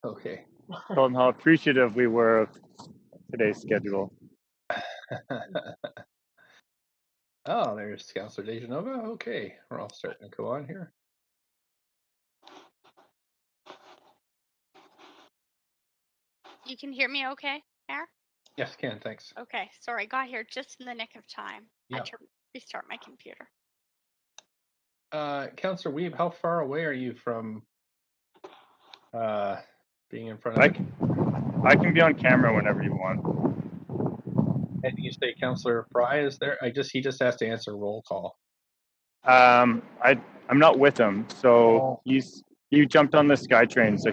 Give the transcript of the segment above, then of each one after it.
Okay. Told him how appreciative we were of today's schedule. Oh, there's Councillor DeGenova. Okay, we're all starting to go on here. You can hear me okay, Mayor? Yes, Ken, thanks. Okay, sorry, got here just in the nick of time. I Yeah. had to restart my computer. Councillor Weeb, how far away are you from being in front of I can be on camera whenever you want. And you say Councillor Fry is there? He just has to answer roll call. I'm not with him, so Oh. he jumped on the SkyTrain, so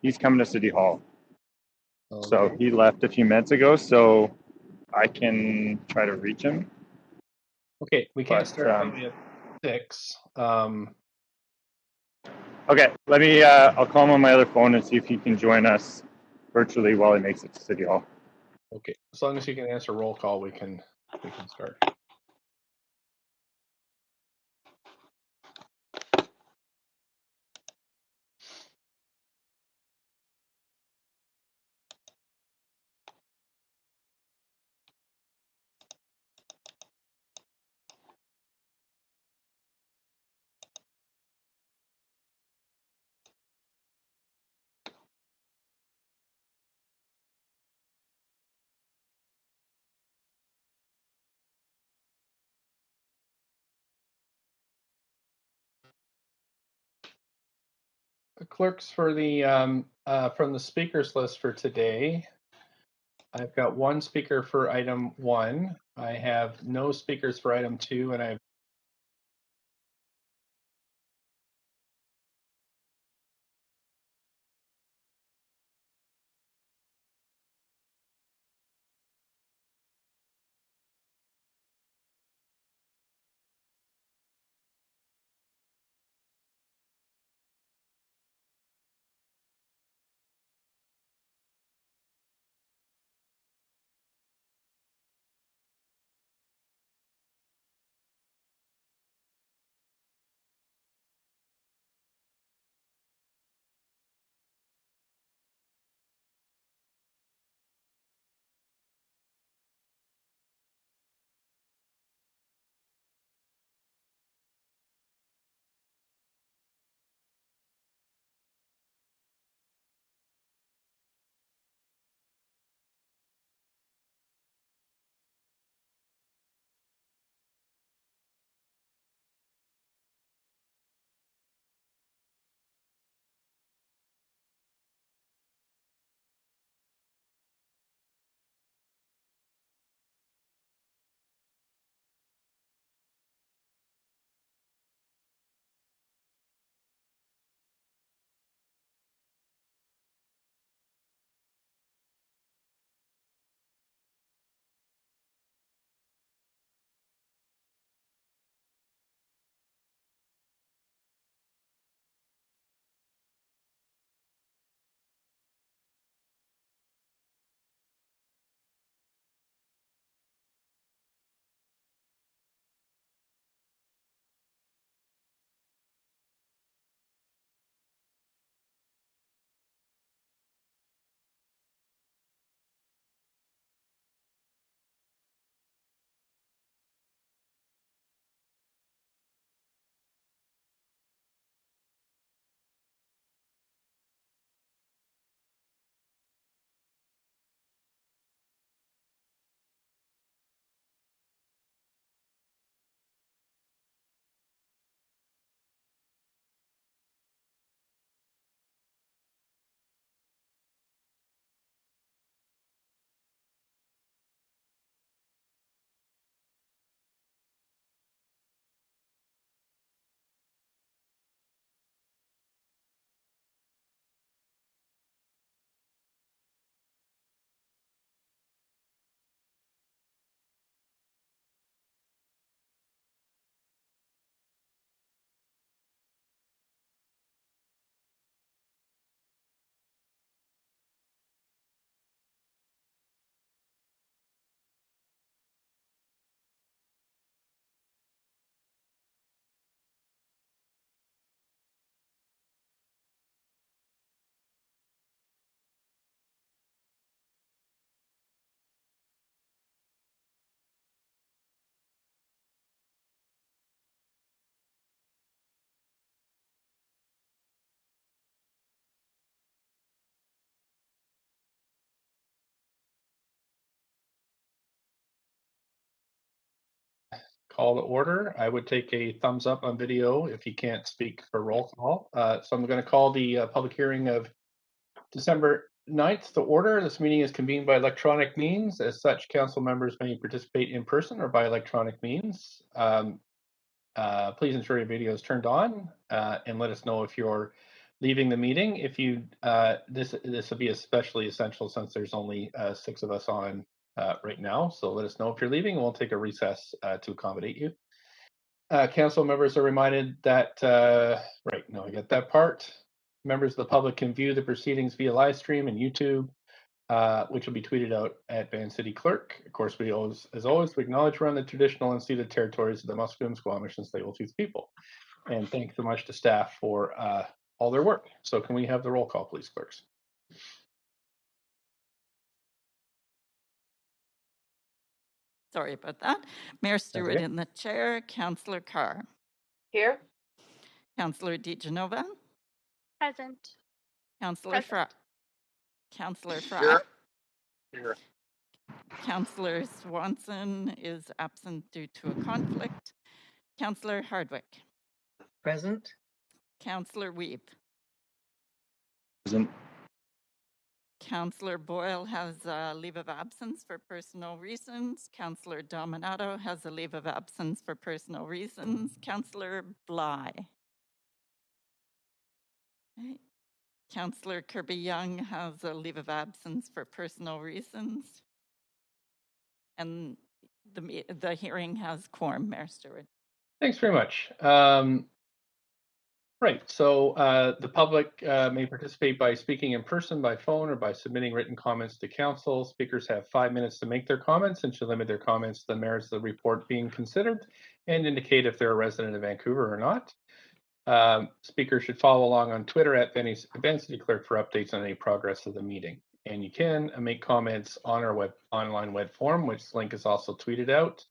he's coming to City Hall. Okay. So he left a few minutes ago, so I can try to reach him. Okay, we can't start maybe at 6. Okay, let me. I'll call him on my other phone and see if he can join us virtually while he makes it to City Hall. Okay, as long as you can answer roll call, we can start. The clerks for the from the speakers list for today. I've got one speaker for item 1. I have no speakers for item 2, and I have call to order. I would take a thumbs up on video if you can't speak for roll call. So I'm going to call the public hearing of December 9th to order. This meeting is convened by electronic means. As such, council members may participate in person or by electronic means. Please ensure your video is turned on and let us know if you're leaving the meeting. If you this will be especially essential since there's only 6 of us on right now. So let us know if you're leaving. We'll take a recess to accommodate you. Council members are reminded that right now I get that part. Members of the public can view the proceedings via live stream and YouTube, which will be tweeted out at Van City Clerk. Of course, we always, as always, we acknowledge we're on the traditional and ceded territories of the Musqueam, Squamish, and Tsleil-Waututh people. And thanks so much to staff for all their work. So can we have the roll call, please, clerks? Sorry about that. Mayor Stewart okay. in the chair, Councillor Carr, Here. Councillor DiGenova, Present. Councillor Fry, Present. Councillor Fry, Here. Councillor Swanson is absent due to a conflict, Councillor Hardwick, Present. Councillor Weeb, Present. Councillor Boyle has a leave of absence for personal reasons. Councillor Dominato has a leave of absence for personal reasons. Councillor Bly. Okay. Councillor Kirby Young has a leave of absence for personal reasons. And the hearing has quorum, Mayor Stewart. Thanks very much. Right, so the public may participate by speaking in person, by phone, or by submitting written comments to council. Speakers have 5 minutes to make their comments and should limit their comments to the merits of the report being considered and indicate if they're a resident of Vancouver or not. Speakers should follow along on Twitter at Van City Clerk for updates on any progress of the meeting. And you can make comments on our online web form, which link is also tweeted out.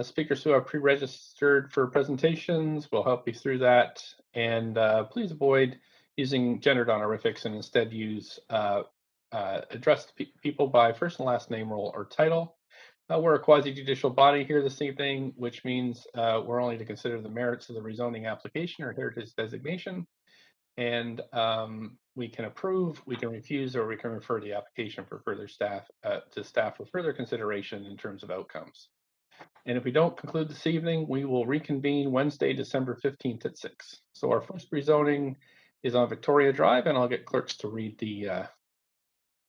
Speakers who are pre-registered for presentations will help you through that. And please avoid using gendered honorifics and instead use address people by first and last name, role, or title. We're a quasi-judicial body here this evening, which means we're only to consider the merits of the rezoning application or heritage designation. And we can approve, we can refuse, or we can refer the application for further staff to staff for further consideration in terms of outcomes. And if we don't conclude this evening, we will reconvene Wednesday, December 15th at 6. So our first rezoning is on Victoria Drive, and I'll get clerks to read the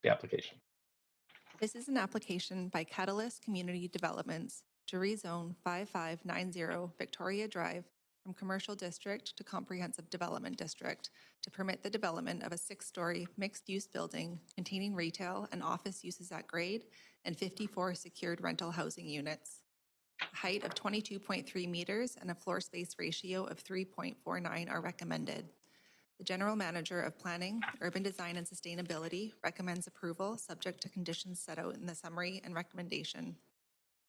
application. This is an application by Catalyst Community Developments to rezone 5590 Victoria Drive from Commercial District to Comprehensive Development District to permit the development of a 6-story mixed-use building containing retail and office uses at grade and 54 secured rental housing units. A height of 22.3 meters and a floor space ratio of 3.49 are recommended. The General Manager of Planning, Urban Design and Sustainability recommends approval subject to conditions set out in the summary and recommendation.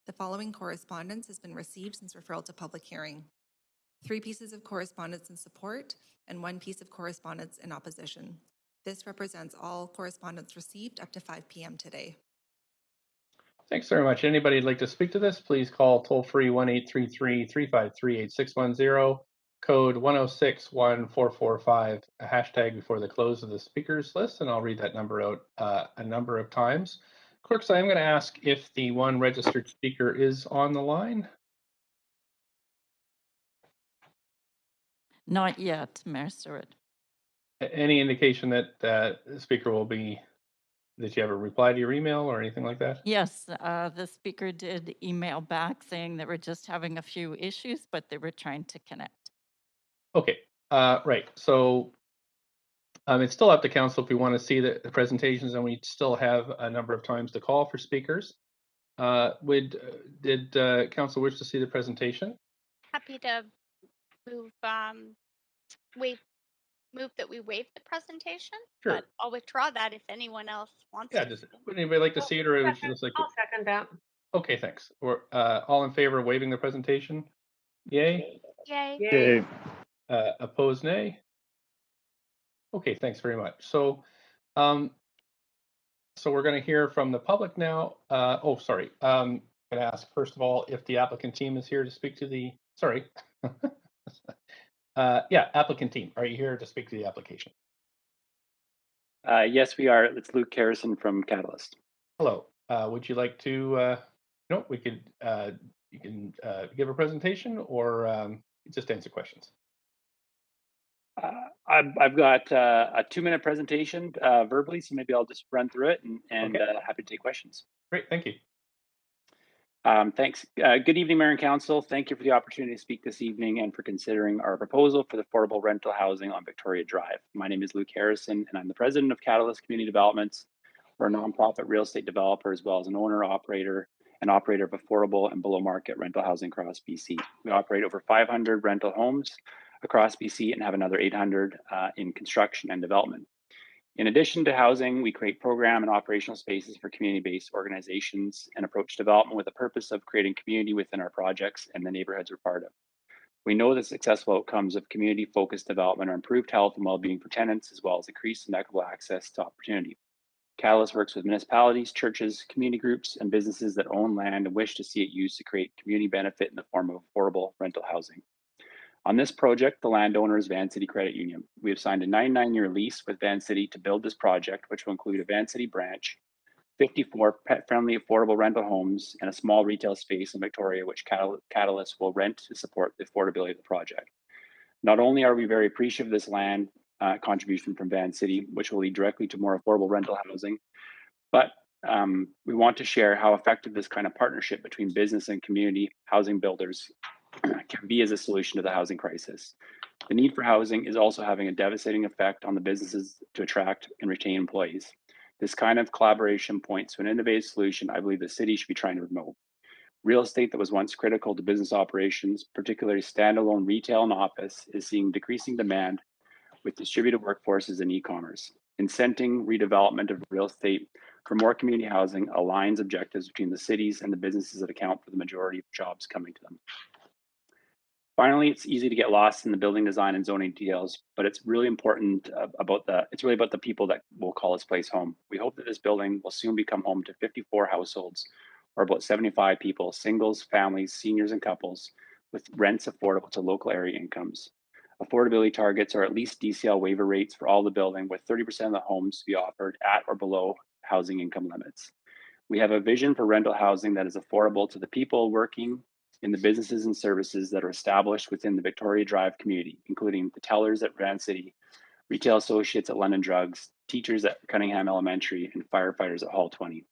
The following correspondence has been received since referral to public hearing. 3 pieces of correspondence in support and 1 piece of correspondence in opposition. This represents all correspondence received up to 5 p.m. today. Thanks very much. Anybody who'd like to speak to this, please call toll-free 1-833-353-8610, code 1061445, a hashtag before the close of the speakers list, and I'll read that number out a number of times. Clerks, I'm going to ask if the one registered speaker is on the line. Not yet, Mayor Stewart. Any indication that the speaker will be, did you ever reply to your email or anything like that? Yes, the speaker did email back saying they were just having a few issues, but they were trying to connect. Okay, right. So it's still up to council if we want to see the presentations, and we still have a number of times to call for speakers. Did council wish to see the presentation? Happy to move move that we waive the presentation. Sure. But I'll withdraw that if anyone else wants Yeah, to. would anybody like to see it, or would you just like to? I'll second that. Okay, thanks. Or all in favor of waiving the presentation? Yay. Yay. Okay. Opposed, nay. Okay, thanks very much. So, so we're going to hear from the public now. I'm going to ask, first of all, if the applicant team is here to speak to the, sorry. Yeah, applicant team, are you here to speak to the application? Yes, we are. It's Luke Harrison from Catalyst. Hello, would you like to, no, we could, you can give a presentation or just answer questions? I've got a 2-minute presentation verbally, so maybe I'll just run through it and Okay. happy to take questions. Great, thank you. Thanks. Good evening, Mayor and Council. Thank you for the opportunity to speak this evening and for considering our proposal for the affordable rental housing on Victoria Drive. My name is Luke Harrison, and I'm the president of Catalyst Community Developments. We're a nonprofit real estate developer as well as an owner, operator, and operator of affordable and below market rental housing across BC. We operate over 500 rental homes across BC and have another 800 in construction and development. In addition to housing, we create program and operational spaces for community-based organizations and approach development with the purpose of creating community within our projects and the neighborhoods we're part of. We know the successful outcomes of community-focused development are improved health and well-being for tenants, as well as increased and equitable access to opportunity. Catalyst works with municipalities, churches, community groups, and businesses that own land and wish to see it used to create community benefit in the form of affordable rental housing. On this project, the landowner is Van City Credit Union. We have signed a 99-year lease with Van City to build this project, which will include a Van City branch, 54 pet-friendly affordable rental homes, and a small retail space in Victoria, which Catalyst will rent to support the affordability of the project. Not only are we very appreciative of this land contribution from Van City, which will lead directly to more affordable rental housing, but we want to share how effective this kind of partnership between business and community housing builders can be as a solution to the housing crisis. The need for housing is also having a devastating effect on the businesses to attract and retain employees. This kind of collaboration points to an innovative solution I believe the city should be trying to promote. Real estate that was once critical to business operations, particularly standalone retail and office, is seeing decreasing demand with distributed workforces and e-commerce. Incenting redevelopment of real estate for more community housing aligns objectives between the cities and the businesses that account for the majority of jobs coming to them. Finally, it's easy to get lost in the building design and zoning details, but it's really important about the people that will call this place home. We hope that this building will soon become home to 54 households, or about 75 people, singles, families, seniors, and couples, with rents affordable to local area incomes. Affordability targets are at least DCL waiver rates for all the building, with 30% of the homes to be offered at or below housing income limits. We have a vision for rental housing that is affordable to the people working in the businesses and services that are established within the Victoria Drive community, including the tellers at Van City, retail associates at London Drugs, teachers at Cunningham Elementary, and firefighters at Hall 20.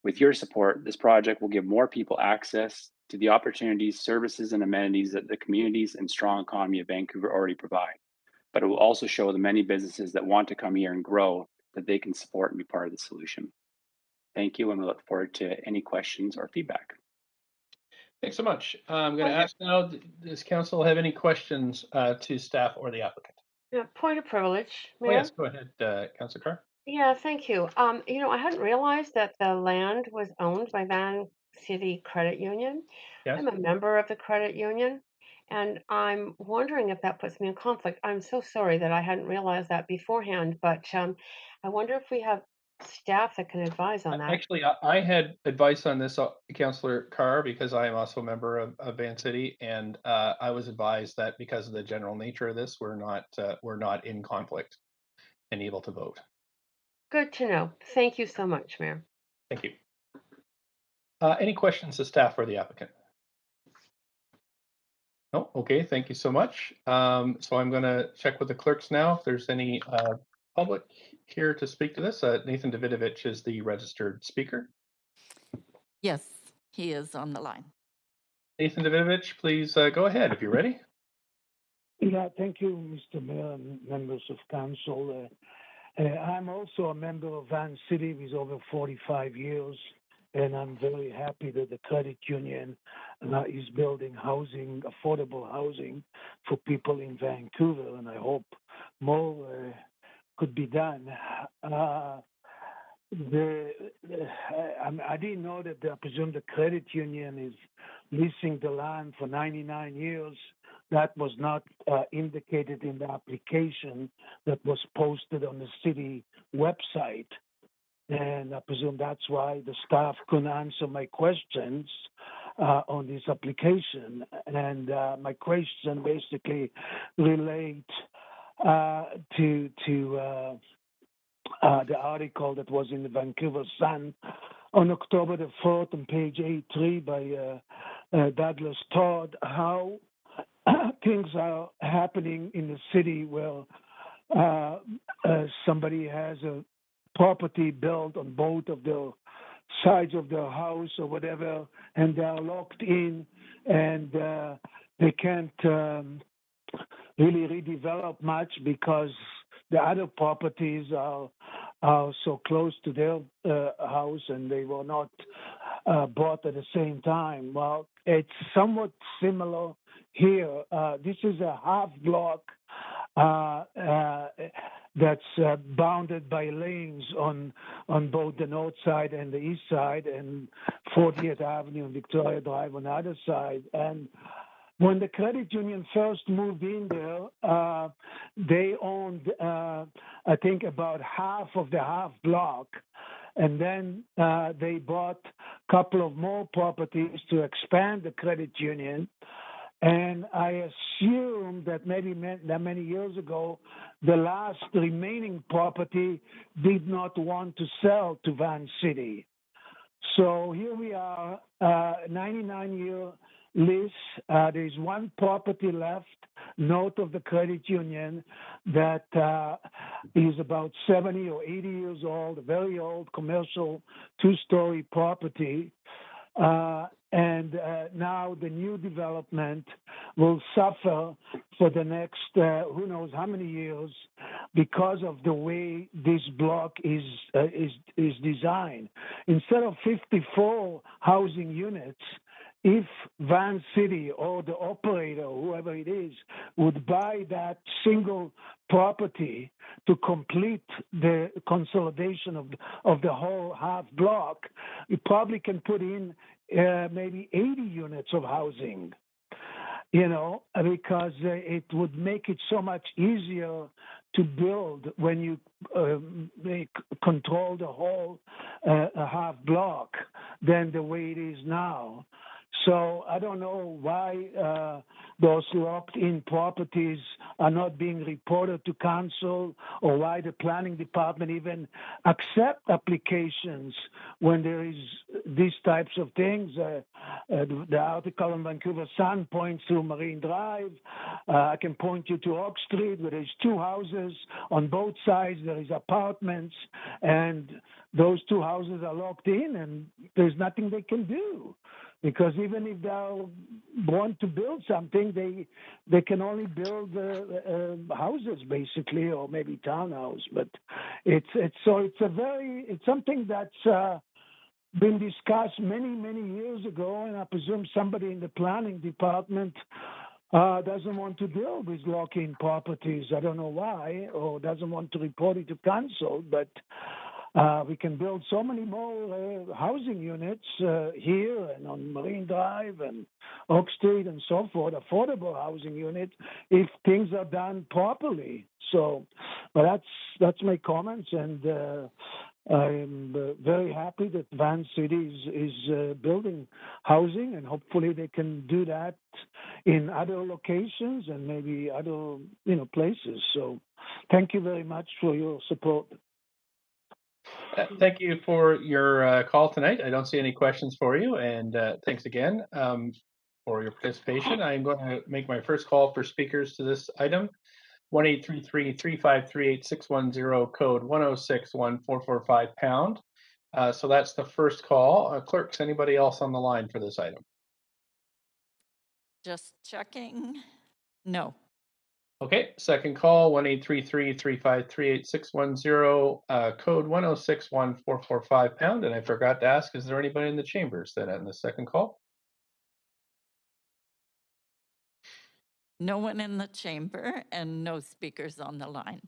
With your support, this project will give more people access to the opportunities, services, and amenities that the communities and strong economy of Vancouver already provide. But it will also show the many businesses that want to come here and grow that they can support and be part of the solution. Thank you, and we look forward to any questions or feedback. Thanks so much. I'm going to ask now, does council have any questions to staff or the applicant? Yeah, point of privilege, Oh, Mayor. yes, go ahead, Councillor Carr. Yeah, thank you. I hadn't realized that the land was owned by Van City Credit Union. Yes. I'm a member of the credit union, and I'm wondering if that puts me in conflict. I'm so sorry that I hadn't realized that beforehand, but I wonder if we have staff that can advise on that. Actually, I had advice on this, Councillor Carr, because I am also a member of Van City, and I was advised that because of the general nature of this, we're not in conflict and able to vote. Good to know. Thank you so much, Mayor. Thank you. Any questions to staff or the applicant? No? Okay, thank you so much. So I'm going to check with the clerks now if there's any public here to speak to this. Nathan Davidovich is the registered speaker. Yes, he is on the line. Nathan Davidovich, please go ahead if you're ready. Yeah, thank you, Mr. Mayor and members of council. I'm also a member of Van City with over 45 years, and I'm very happy that the credit union is building housing, affordable housing for people in Vancouver, and I hope more could be done. I didn't know that I presume the credit union is leasing the land for 99 years. That was not indicated in the application that was posted on the city website. and I presume that's why the staff couldn't answer my questions on this application. And my question basically relate to the article that was in the Vancouver Sun on October the 4th on page 83 by Douglas Todd, how things are happening in the city where somebody has a property built on both of the sides of their house or whatever, and they are locked in, and they can't really redevelop much because the other properties are so close to their house, and they were not bought at the same time. Well, it's somewhat similar here. This is a half block that's bounded by lanes on both the north side and the east side, and 40th Avenue and Victoria Drive on the other side. And when the credit union first moved in there, they owned, I think, about half of the half block. And then they bought a couple of more properties to expand the credit union. And I assume that maybe that many years ago, the last remaining property did not want to sell to Van City. So here we are, 99-year lease. There's one property left north of the credit union that is about 70 or 80 years old, a very old commercial two-story property. And now the new development will suffer for the next who knows how many years because of the way this block is designed. Instead of 54 housing units, if Van City or the operator, whoever it is, would buy that single property to complete the consolidation of the whole half block, you probably can put in maybe 80 units of housing, because it would make it so much easier to build when you control the whole half block than the way it is now. So I don't know why those locked-in properties are not being reported to council, or why the planning department even accept applications when there is these types of things. The article in Vancouver Sun points to Marine Drive. I can point you to Oak Street, where there's two houses on both sides. There is apartments, and those two houses are locked in, and there's nothing they can do. Because even if they want to build something, they can only build houses basically, or maybe townhouse. But it's something that's been discussed many years ago, and I presume somebody in the planning department doesn't want to deal with lock-in properties. I don't know why, or doesn't want to report it to council, but. We can build so many more housing units here and on Marine Drive and Oak Street and so forth, affordable housing units, if things are done properly. So, but that's my comments, and I'm very happy that Van City is building housing, and hopefully they can do that in other locations and maybe other places. So, thank you very much for your support. Thank you for your call tonight. I don't see any questions for you, and thanks again for your participation. I'm going to make my first call for speakers to this item. 1-833-353-8610, code 1061445 #. So that's the first call. Clerks, anybody else on the line for this item? Just checking. No. Okay, second call, 1-833-353-8610, code 1061445 #. And I forgot to ask, is there anybody in the chambers that on the second call? No one in the chamber and no speakers on the line.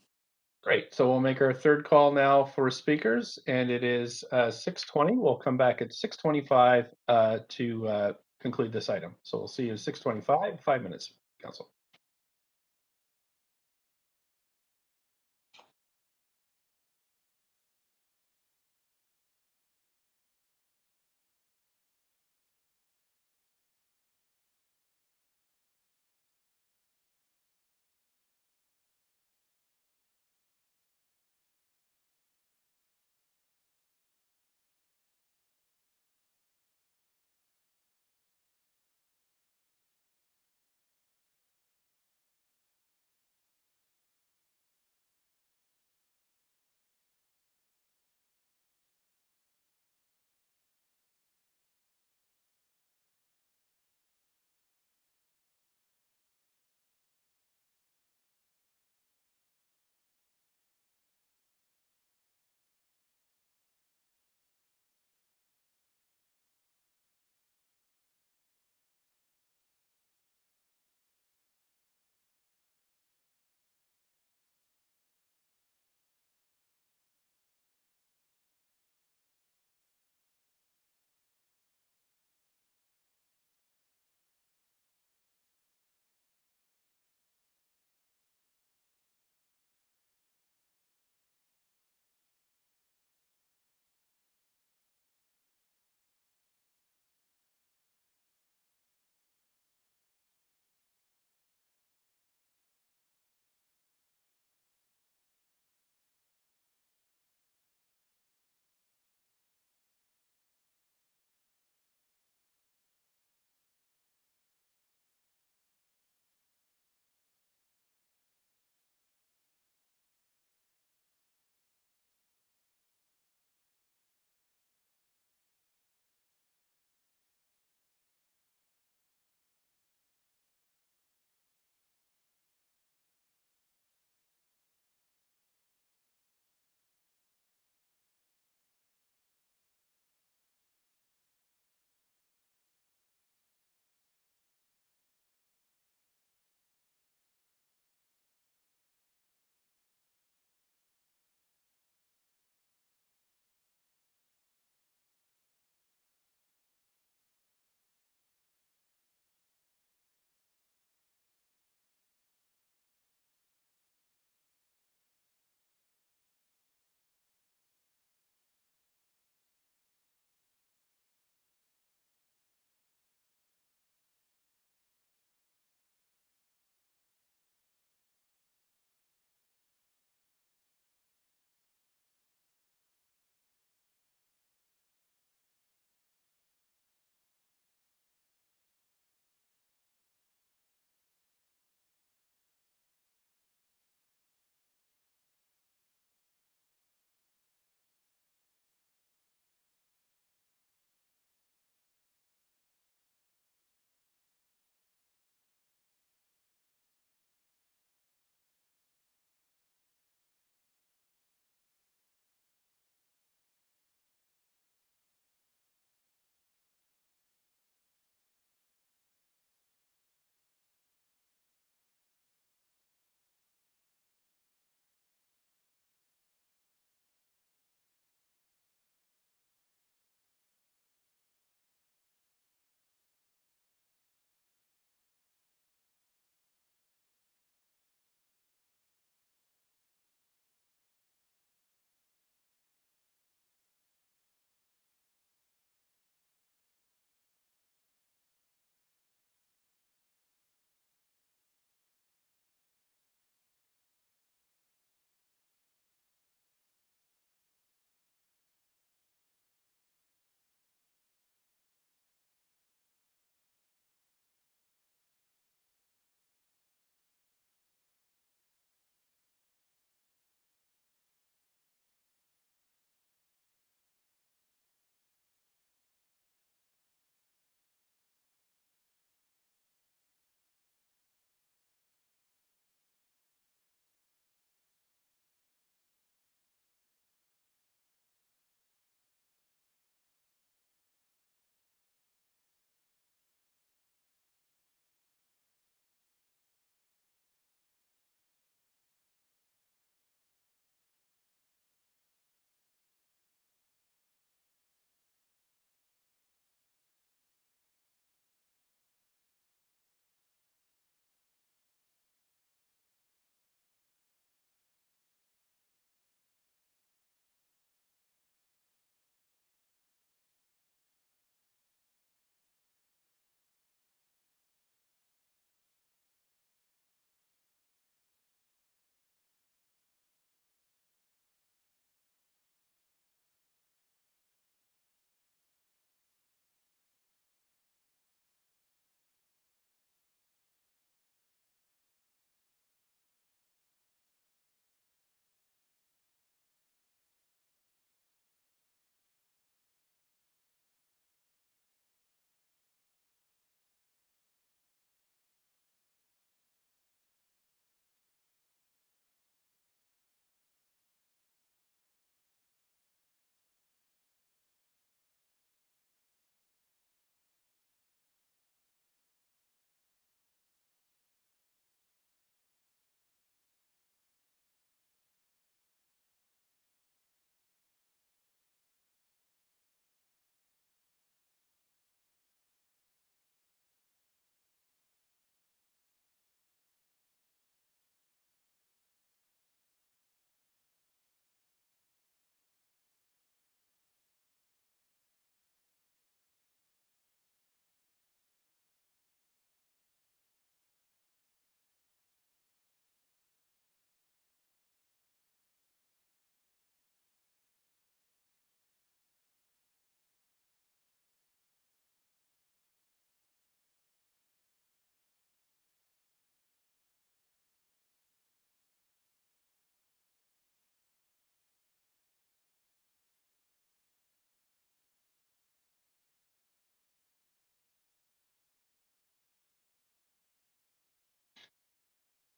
Great. So we'll make our third call now for speakers, and it is 6:20. We'll come back at 6:25 to conclude this item. So we'll see you at 6:25, 5 minutes, Council.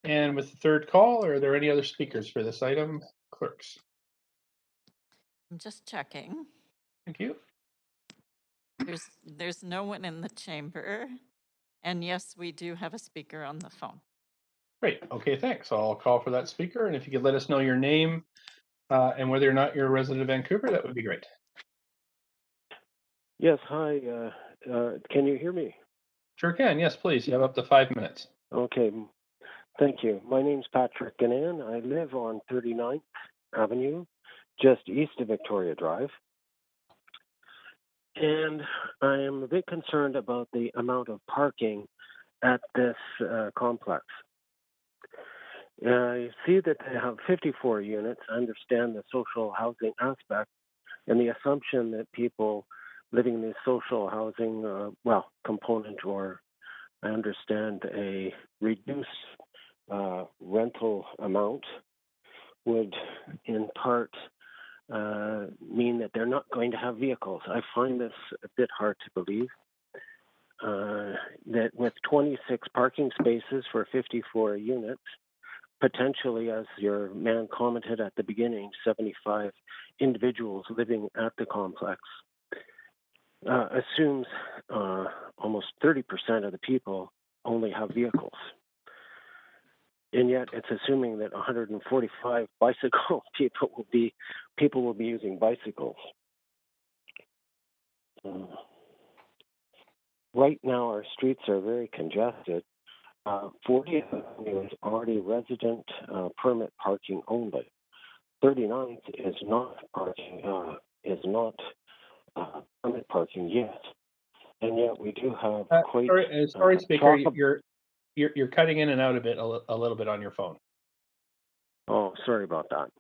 And with the third call, are there any other speakers for this item? Clerks. I'm just checking. Thank you. There's no one in the chamber. And yes, we do have a speaker on the phone. Great. Okay, thanks. I'll call for that speaker. And if you could let us know your name and whether or not you're a resident of Vancouver, that would be great. Yes, hi. Can you hear me? Sure can. Yes, please. You have up to 5 minutes. Okay, thank you. My name's Patrick Ganan. I live on 39th Avenue, just east of Victoria Drive. And I am a bit concerned about the amount of parking at this complex. I see that they have 54 units. I understand the social housing aspect and the assumption that people living in the social housing, component, or I understand a reduced rental amount would in part mean that they're not going to have vehicles. I find this a bit hard to believe. That with 26 parking spaces for 54 units, potentially, as your man commented at the beginning, 75 individuals living at the complex, assumes almost 30% of the people only have vehicles. And yet it's assuming that 145 bicycle people will be using bicycles. Right now our streets are very congested. 40th Avenue is already resident permit parking only. 39th is not permit parking yet, and yet we do have quite. Sorry, speaker, you're cutting in and out a bit, a little bit on your phone. Oh, sorry about that.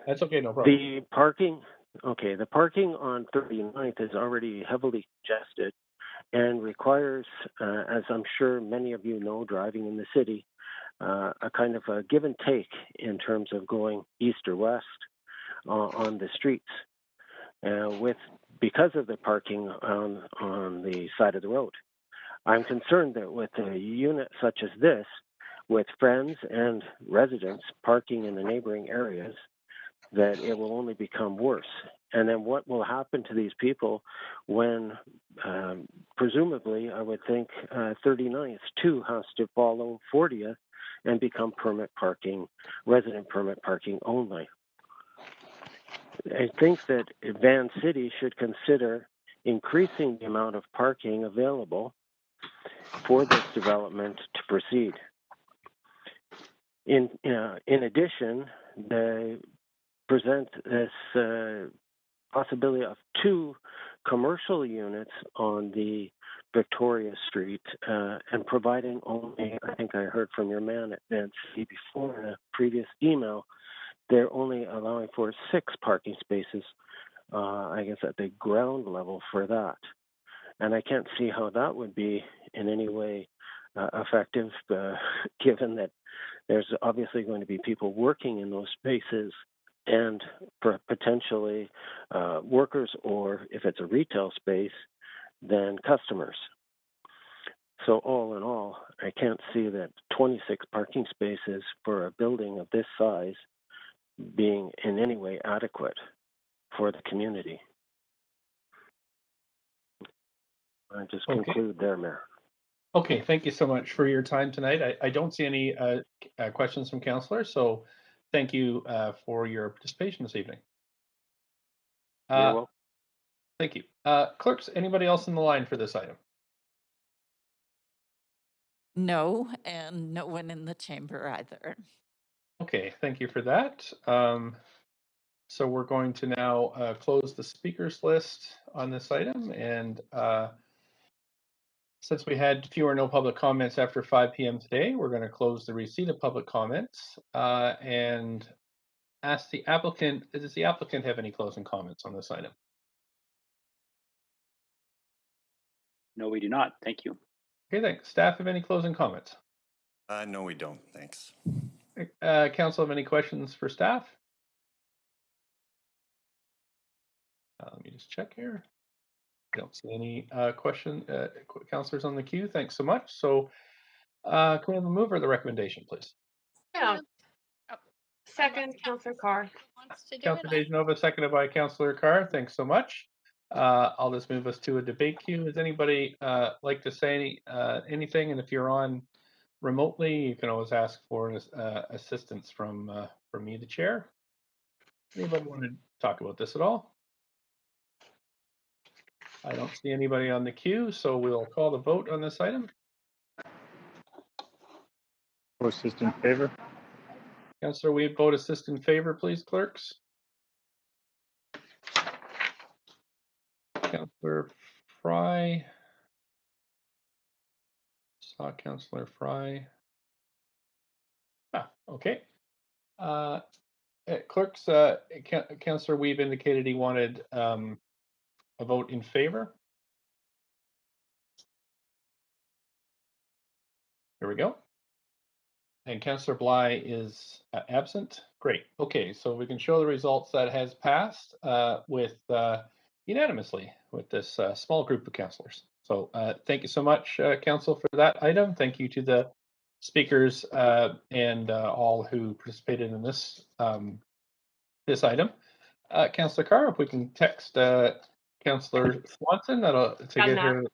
That's okay, no problem. The parking on 39th is already heavily congested and requires, as I'm sure many of you know, driving in the city, a kind of a give and take in terms of going east or west on the streets, because of the parking on the side of the road. I'm concerned that with a unit such as this, with friends and residents parking in the neighboring areas, that it will only become worse. And then what will happen to these people when, presumably, I would think 39th too has to follow 40th and become resident permit parking only. I think that Van City should consider increasing the amount of parking available for this development to proceed. In addition, they present this possibility of 2 commercial units on the Victoria Street and providing only, I think I heard from your man at Van City before in a previous email, they're only allowing for 6 parking spaces, I guess at the ground level for that. And I can't see how that would be in any way effective, given that there's obviously going to be people working in those spaces and potentially workers, or if it's a retail space, then customers. So all in all, I can't see that 26 parking spaces for a building of this size being in any way adequate for the community. I just conclude there, Mayor. Okay, thank you so much for your time tonight. I don't see any questions from councillors, so thank you for your participation this evening. You're welcome. Thank you. Clerks, anybody else in the line for this item? No, and no one in the chamber either. Okay, thank you for that. So we're going to now close the speakers list on this item, and since we had few or no public comments after 5 p.m. today, we're going to close the receipt of public comments and ask the applicant, does the applicant have any closing comments on this item? No, we do not. Thank you. Okay, thanks. Staff have any closing comments? No, we don't. Thanks. Council have any questions for staff? Let me just check here. I don't see any councillors on the queue. Thanks so much. So can we have a move or the recommendation, please? Yeah. move. Oh, Second, Councillor Carr. wants to do Councillor it. Dejanova, seconded by Councillor Carr. Thanks so much. I'll just move us to a debate queue. Does anybody like to say anything? And if you're on remotely, you can always ask for assistance from me, the chair. Anybody want to talk about this at all? I don't see anybody on the queue, so we'll call the vote on this item. Assist in favor. Councillor Weed, vote assist in favor, please, clerks. Councillor Fry. Saw Councillor Fry. Okay. Clerks, Councillor Weave indicated he wanted a vote in favor. Here we go. And Councillor Bly is absent. Great. Okay, so we can show the results that has passed with unanimously with this small group of councillors. So thank you so much, Council, for that item. Thank you to the speakers and all who participated in this this item. Councillor Carr, if we can text Councillor Swanson to get her.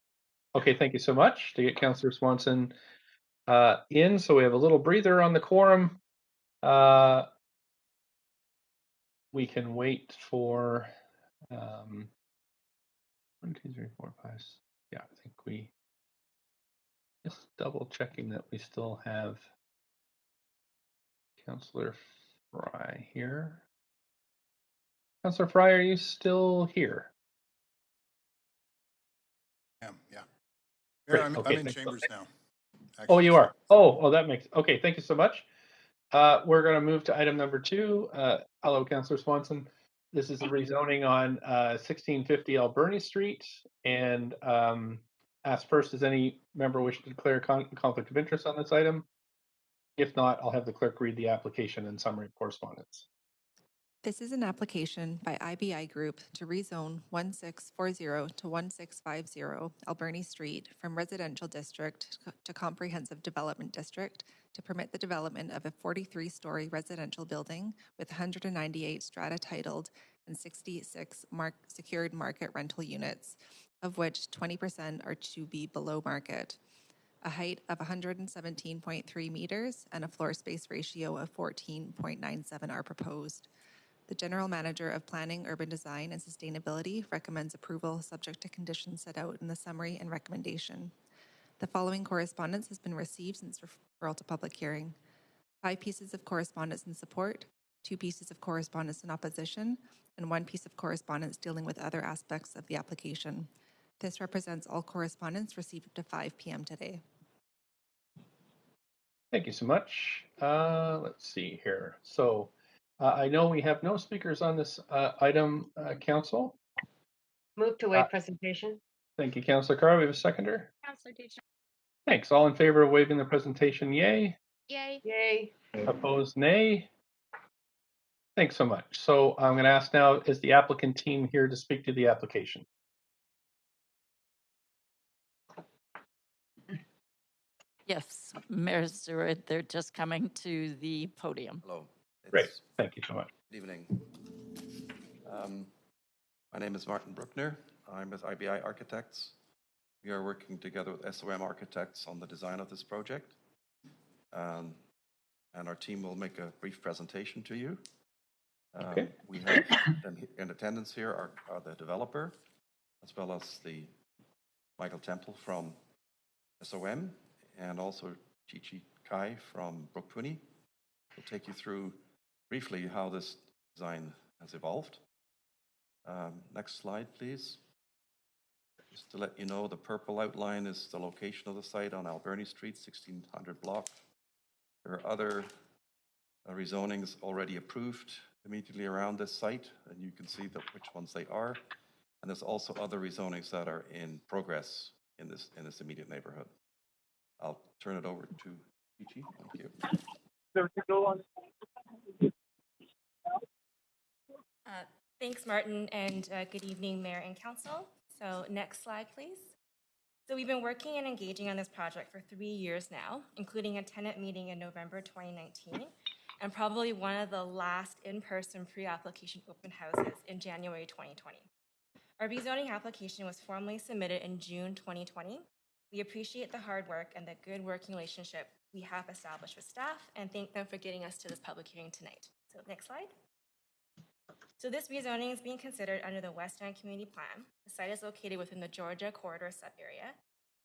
Okay, thank you so much to get Councillor Swanson in. So we have a little breather on the quorum. We can wait for 1, 2, 3, 4, 5. Yeah, I think we just double checking that we still have Councillor Fry here. Councillor Fry, are you still here? Yeah. Great. I'm Okay, in chambers now. Oh, you are. Oh, that makes. Okay, thank you so much. We're going to move to item number 2. Hello, Councillor Swanson. This is a rezoning on 1650 Alberni Street, and ask first, does any member wish to declare conflict of interest on this item? If not, I'll have the clerk read the application and summary of correspondence. This is an application by IBI Group to rezone 1640 to 1650 Alberni Street from residential district to comprehensive development district to permit the development of a 43-story residential building with 198 strata titled and 66 secured market rental units, of which 20% are to be below market. A height of 117.3 meters and a floor space ratio of 14.97 are proposed. The General Manager of Planning, Urban Design, and Sustainability recommends approval subject to conditions set out in the summary and recommendation. The following correspondence has been received since referral to public hearing. 5 pieces of correspondence in support, 2 pieces of correspondence in opposition, and 1 piece of correspondence dealing with other aspects of the application. This represents all correspondence received up to 5 p.m. today. Thank you so much. Let's see here. So I know we have no speakers on this item, Council. Move to waive presentation. Thank you, Councillor Carr. We have a seconder. Councillor Dejanova. Thanks. All in favor of waiving the presentation, yay. Yay. Yay. Opposed, nay. Thanks so much. So I'm going to ask now, is the applicant team here to speak to the application? Yes, Mayor Stewart, they're just coming to the podium. Hello. Great. Thank you so much. Good evening. My name is Martin Bruckner. I'm with IBI Architects. We are working together with SOM Architects on the design of this project. And our team will make a brief presentation to you. Okay. We have in attendance here are the developer, as well as the Michael Temple from SOM, and also Chi Kai from Brook 20. We'll take you through briefly how this design has evolved. Next slide, please. Just to let you know, the purple outline is the location of the site on Alberni Street, 1600 block. There are other rezonings already approved immediately around this site, and you can see which ones they are. And there's also other rezonings that are in progress in this immediate neighborhood. I'll turn it over to Ichi. Thank you. Thanks, Martin, and good evening, Mayor and Council. So next slide, please. So we've been working and engaging on this project for 3 years now, including a tenant meeting in November 2019, and probably one of the last in-person pre-application open houses in January 2020. Our rezoning application was formally submitted in June 2020. We appreciate the hard work and the good working relationship we have established with staff and thank them for getting us to this public hearing tonight. So next slide. So this rezoning is being considered under the West End Community Plan. The site is located within the Georgia Corridor sub-area,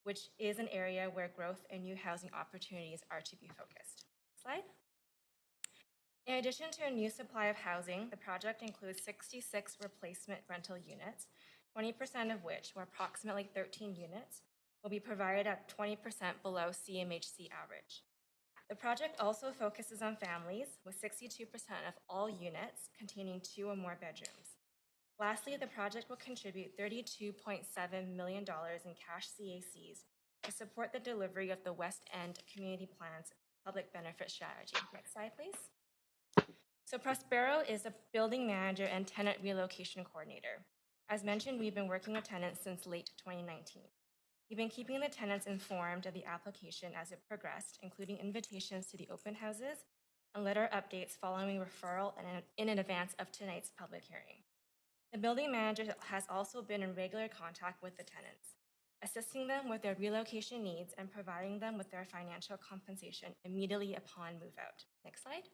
which is an area where growth and new housing opportunities are to be focused. Slide. In addition to a new supply of housing, the project includes 66 replacement rental units, 20% of which, or approximately 13 units, will be provided at 20% below CMHC average. The project also focuses on families, with 62% of all units containing 2 or more bedrooms. Lastly, the project will contribute $32.7 million in cash CACs to support the delivery of the West End Community Plan's public benefit strategy. Next slide, please. So Prospero is a building manager and tenant relocation coordinator. As mentioned, we've been working with tenants since late 2019. We've been keeping the tenants informed of the application as it progressed, including invitations to the open houses and letter updates following referral and in advance of tonight's public hearing. The building manager has also been in regular contact with the tenants, assisting them with their relocation needs and providing them with their financial compensation immediately upon move-out. Next slide.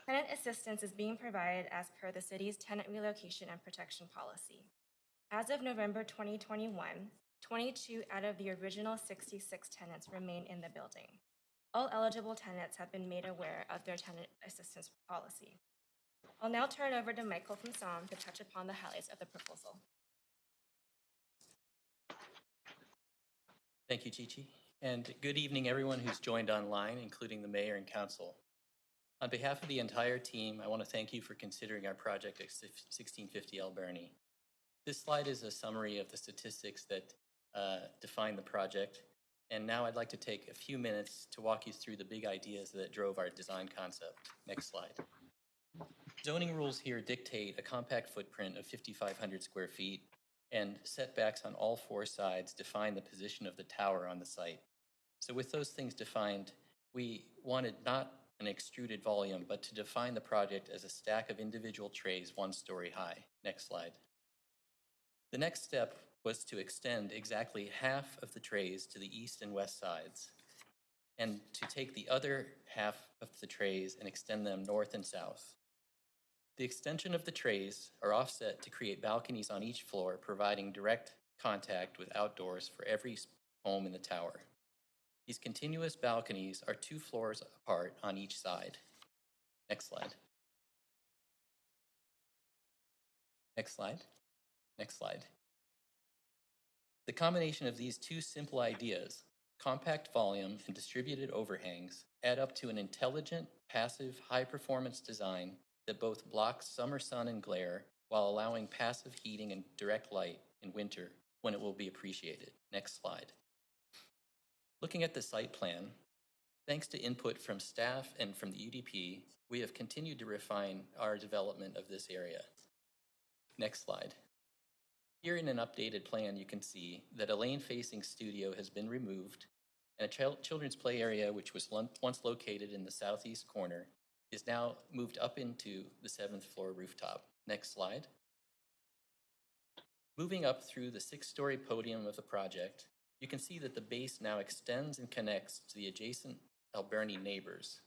Tenant assistance is being provided as per the city's tenant relocation and protection policy. As of November 2021, 22 out of the original 66 tenants remain in the building. All eligible tenants have been made aware of their tenant assistance policy. I'll now turn it over to Michael from SOM to touch upon the highlights of the proposal. Thank you, Chi-Chi. And good evening, everyone who's joined online, including the mayor and council. On behalf of the entire team, I want to thank you for considering our project at 1650 Alberni. This slide is a summary of the statistics that define the project. And now I'd like to take a few minutes to walk you through the big ideas that drove our design concept. Next slide. Zoning rules here dictate a compact footprint of 5,500 square feet, and setbacks on all 4 sides define the position of the tower on the site. So with those things defined, we wanted not an extruded volume, but to define the project as a stack of individual trays 1 story high. Next slide. The next step was to extend exactly half of the trays to the east and west sides, and to take the other half of the trays and extend them north and south. The extension of the trays are offset to create balconies on each floor, providing direct contact with outdoors for every home in the tower. These continuous balconies are 2 floors apart on each side. Next slide. Next slide. Next slide. The combination of these 2 simple ideas, compact volume and distributed overhangs, add up to an intelligent, passive, high-performance design that both blocks summer sun and glare while allowing passive heating and direct light in winter when it will be appreciated. Next slide. Looking at the site plan, thanks to input from staff and from the UDP, we have continued to refine our development of this area. Next slide. Here in an updated plan, you can see that a lane-facing studio has been removed, and a children's play area, which was once located in the southeast corner, is now moved up into the 7th floor rooftop. Next slide. Moving up through the 6-story podium of the project, you can see that the base now extends and connects to the adjacent Alberni neighbors.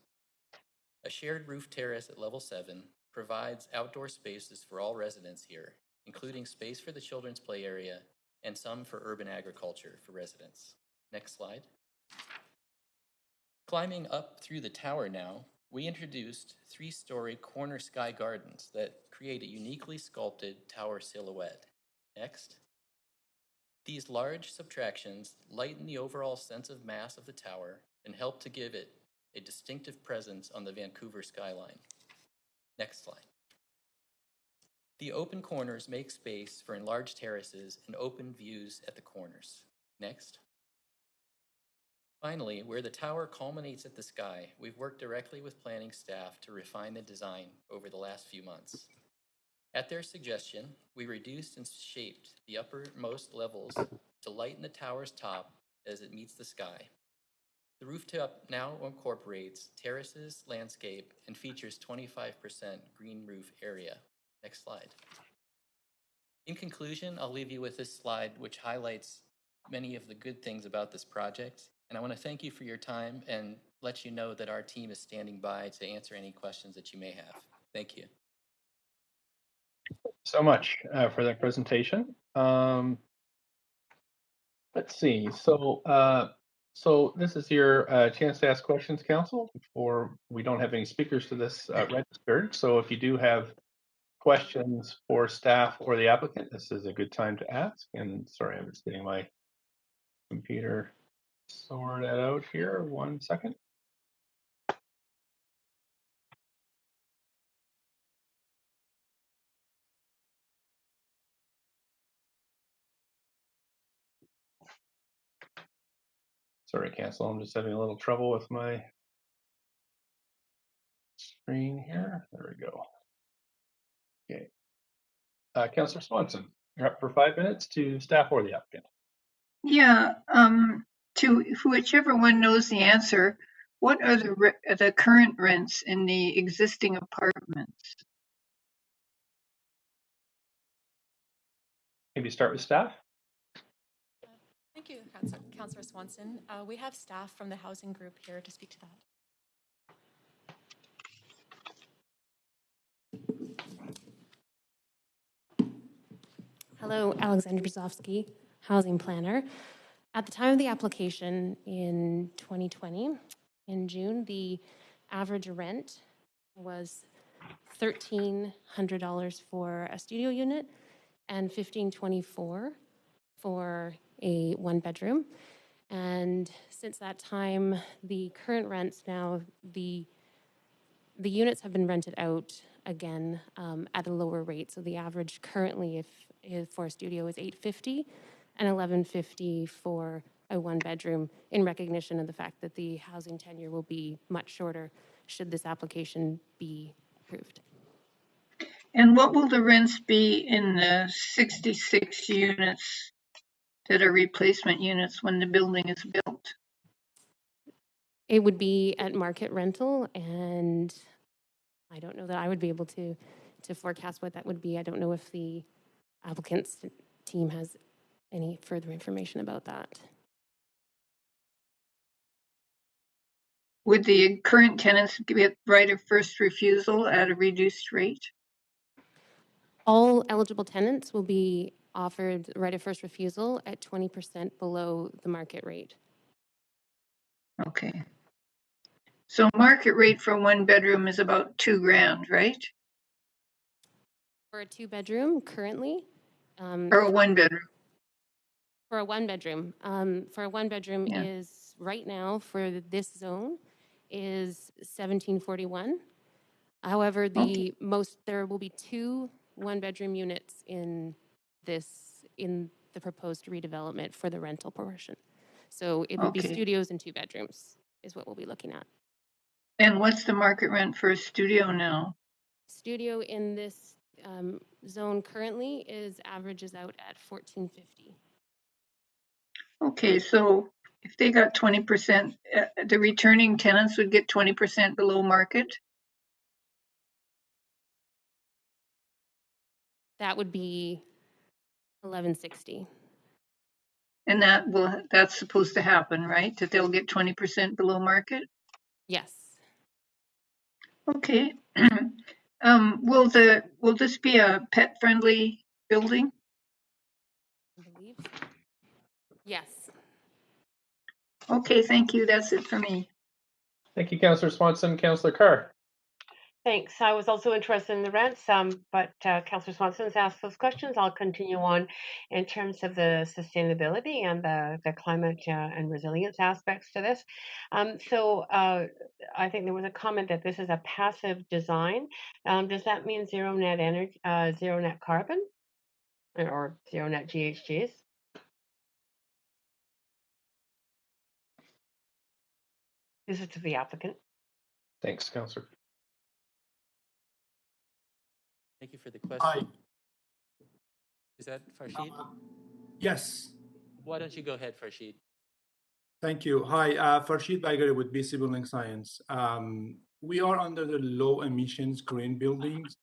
A shared roof terrace at level 7 provides outdoor spaces for all residents here, including space for the children's play area and some for urban agriculture for residents. Next slide. Climbing up through the tower now, we introduced 3-story corner sky gardens that create a uniquely sculpted tower silhouette. Next. These large subtractions lighten the overall sense of mass of the tower and help to give it a distinctive presence on the Vancouver skyline. Next slide. The open corners make space for enlarged terraces and open views at the corners. Next. Finally, where the tower culminates at the sky, we've worked directly with planning staff to refine the design over the last few months. At their suggestion, we reduced and shaped the uppermost levels to lighten the tower's top as it meets the sky. The rooftop now incorporates terraces, landscape, and features 25% green roof area. Next slide. In conclusion, I'll leave you with this slide, which highlights many of the good things about this project. And I want to thank you for your time and let you know that our team is standing by to answer any questions that you may have. Thank you. So much for that presentation. Let's see. So this is your chance to ask questions, Council. Before we don't have any speakers to this registered. So if you do have questions for staff or the applicant, this is a good time to ask. And sorry, I'm just getting my computer sorted out here. 1 second. Sorry, Council. I'm just having a little trouble with my screen here. There we go. Okay. Councillor Swanson, you're up for 5 minutes to staff or the applicant. Yeah, to whichever one knows the answer, what are the current rents in the existing apartments? Maybe start with staff. Thank you, Councillor Swanson. We have staff from the housing group here to speak to that. Hello, Alexandra Brzozowski, housing planner. At the time of the application in 2020, in June, the average rent was $1,300 for a studio unit and $1,524 for a 1-bedroom. And since that time, the current rents now, the units have been rented out again at a lower rate. So the average currently, if for a studio, is $850 and $1,150 for a 1-bedroom, in recognition of the fact that the housing tenure will be much shorter should this application be approved. And what will the rents be in the 66 units that are replacement units when the building is built? It would be at market rental, and I don't know that I would be able to forecast what that would be. I don't know if the applicant's team has any further information about that. Would the current tenants get right of first refusal at a reduced rate? All eligible tenants will be offered right of first refusal at 20% below the market rate. Okay. So market rate for a 1-bedroom is about $2,000, right? For a 2-bedroom currently. Or a 1-bedroom. For a 1-bedroom. For a 1-bedroom Yeah. is right now for this zone is $1,741. However, there will be 2 1-bedroom units in the proposed redevelopment for the rental portion. So it would be studios and 2 bedrooms is what we'll be looking at. And what's the market rent for a studio now? Studio in this zone currently averages out at $1,450. Okay, so if they got 20%, the returning tenants would get 20% below market? That would be $1,160. And that's supposed to happen, right? That they'll get 20% below market? Yes. Okay. Will this be a pet-friendly building? I believe. Yes. Okay, thank you. That's it for me. Thank you, Councillor Swanson. Councillor Carr. Thanks. I was also interested in the rents, but Councillor Swanson's asked those questions. I'll continue on in terms of the sustainability and the climate and resilience aspects to this. So I think there was a comment that this is a passive design. Does that mean zero net energy, zero net carbon, or zero net GHGs? This is to the applicant. Thanks, Councillor. Thank you for the question. Is that Farshid? Yes. why don't you go ahead, Farshid? Thank you. Hi, Farshid Baigari with BC Building Science. We are under the low emissions green buildings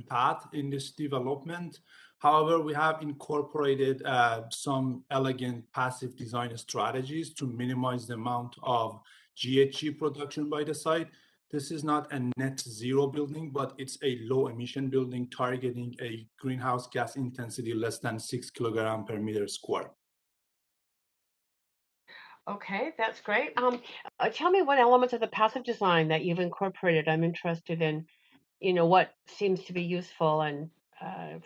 path in this development. However, we have incorporated some elegant passive design strategies to minimize the amount of GHG production by the site. This is not a net zero building, but it's a low emission building targeting a greenhouse gas intensity less than 6 kilogram per meter square. Okay, that's great. Tell me what elements of the passive design that you've incorporated. I'm interested in, what seems to be useful and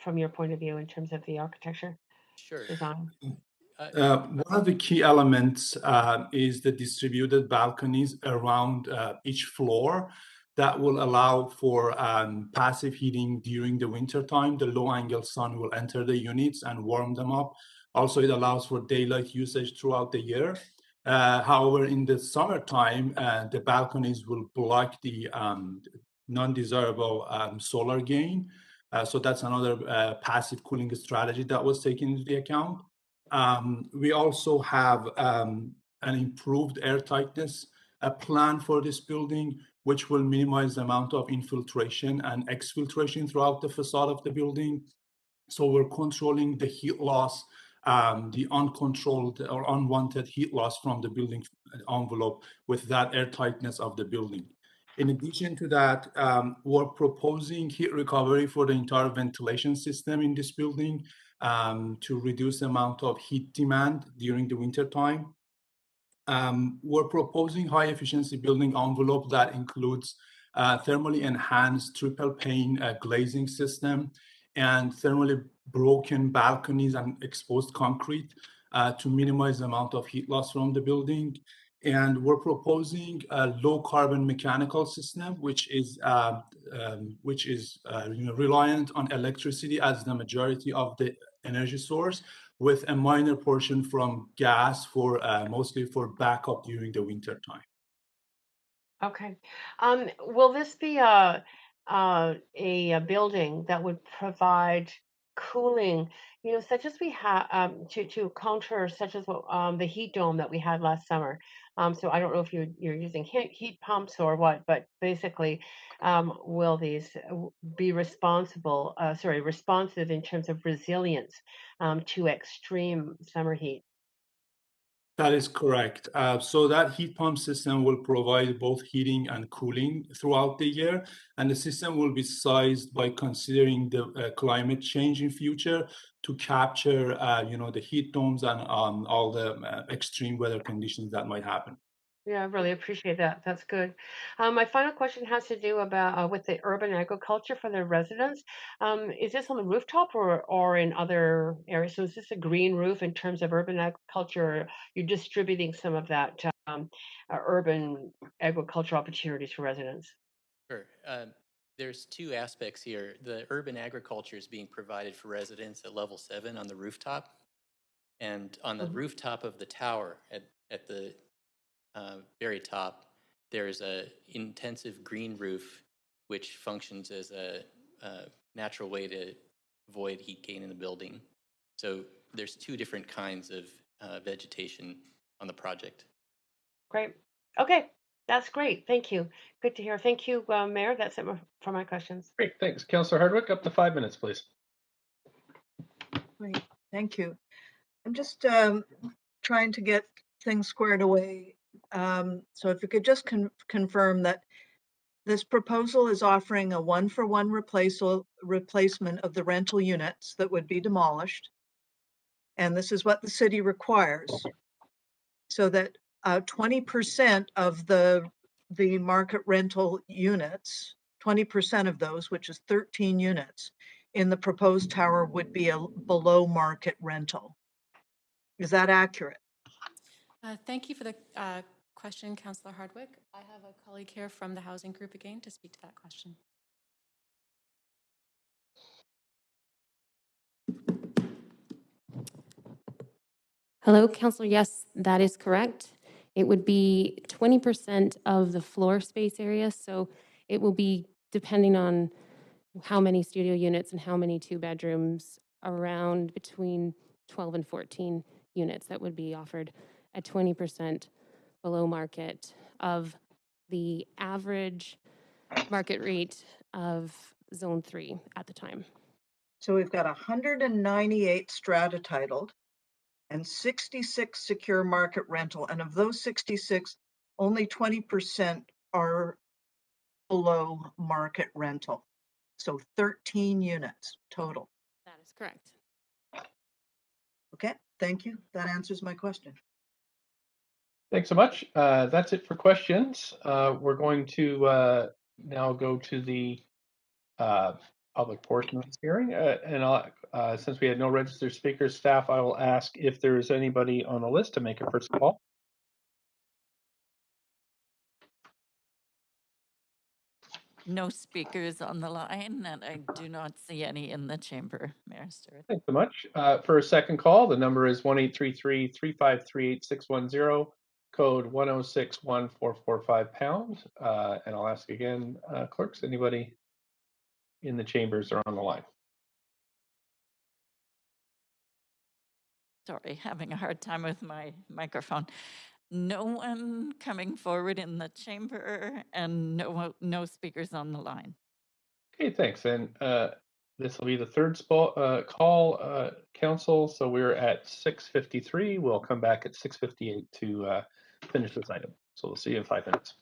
from your point of view in terms of the architecture Sure. design. One of the key elements is the distributed balconies around each floor that will allow for passive heating during the winter time. The low angle sun will enter the units and warm them up. Also, it allows for daylight usage throughout the year. However, in the summertime, the balconies will block the non-desirable solar gain. So that's another passive cooling strategy that was taken into the account. We also have an improved air tightness plan for this building, which will minimize the amount of infiltration and exfiltration throughout the facade of the building. So we're controlling the heat loss, the uncontrolled or unwanted heat loss from the building envelope with that air tightness of the building. In addition to that, we're proposing heat recovery for the entire ventilation system in this building to reduce the amount of heat demand during the winter time. We're proposing high efficiency building envelope that includes thermally enhanced triple pane glazing system and thermally broken balconies and exposed concrete to minimize the amount of heat loss from the building. And we're proposing a low carbon mechanical system, which is reliant on electricity as the majority of the energy source, with a minor portion from gas for mostly for backup during the winter time. Okay. Will this be a building that would provide cooling, such as we have to counter such as what the heat dome that we had last summer? So I don't know if you're using heat pumps or what, but basically, will these be responsive in terms of resilience to extreme summer heat? That is correct. So that heat pump system will provide both heating and cooling throughout the year, and the system will be sized by considering the climate change in future to capture, the heat domes and all the extreme weather conditions that might happen. Yeah, I really appreciate that. That's good. My final question has to do about with the urban agriculture for the residents. Is this on the rooftop or in other areas? So is this a green roof in terms of urban agriculture? Or you're distributing some of that urban agriculture opportunities for residents? Sure. There's two aspects here. The urban agriculture is being provided for residents at level 7 on the rooftop. And on the rooftop of the tower at the very top, there's a intensive green roof, which functions as a natural way to avoid heat gain in the building. So there's two different kinds of vegetation on the project. Great. Okay, that's great. Thank you. Good to hear. Thank you, Mayor. That's it for my questions. Great, thanks. Councillor Hardwick, up to 5 minutes, please. Great, thank you. I'm just trying to get things squared away. So if you could just confirm that this proposal is offering a 1-for-1 replacement of the rental units that would be demolished. And this is what the city requires. So that 20% of the market rental units, 20% of those, which is 13 units in the proposed tower, would be a below market rental. Is that accurate? Thank you for the question, Councillor Hardwick. I have a colleague here from the housing group again to speak to that question. Hello, Councillor. Yes, that is correct. It would be 20% of the floor space area. So it will be, depending on how many studio units and how many 2 bedrooms, around between 12 and 14 units that would be offered at 20% below market of the average market rate of Zone 3 at the time. So we've got 198 strata titled and 66 secure market rental. And of those 66, only 20% are below market rental. So 13 units total. That is correct. Okay, thank you. That answers my question. Thanks so much. That's it for questions. We're going to now go to the public portion of this hearing. Since we had no registered speakers, staff, I will ask if there is anybody on the list to make a first call. No speakers on the line, and I do not see any in the chamber, Mayor Stewart. Thanks so much. For a second call, the number is 1-833-353-8610, code 1061445#. And I'll ask again, clerks, anybody in the chambers or on the line? Sorry, having a hard time with my microphone. No one coming forward in the chamber and no speakers on the line. Okay, thanks. And this will be the third call, council. So we're at 6:53. We'll come back at 6:58 to finish this item. So we'll see you in 5 minutes.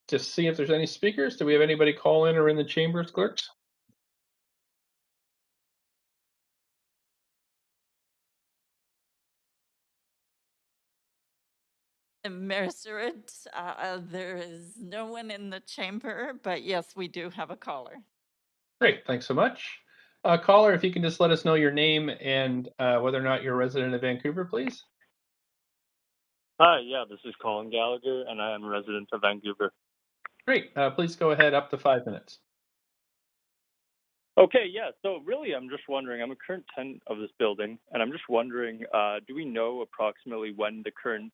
just see if there's any speakers. Do we have anybody call in or in the chambers, clerks? Mayor Surratt, there is no one in the chamber, but yes, we do have a caller. Great, thanks so much. Caller, if you can just let us know your name and whether or not you're a resident of Vancouver, please. Hi, yeah, this is Colin Gallagher, and I am a resident of Vancouver. Great, please go ahead, up to 5 minutes. Okay, yeah, so really I'm just wondering, I'm a current tenant of this building, and I'm just wondering, do we know approximately when the current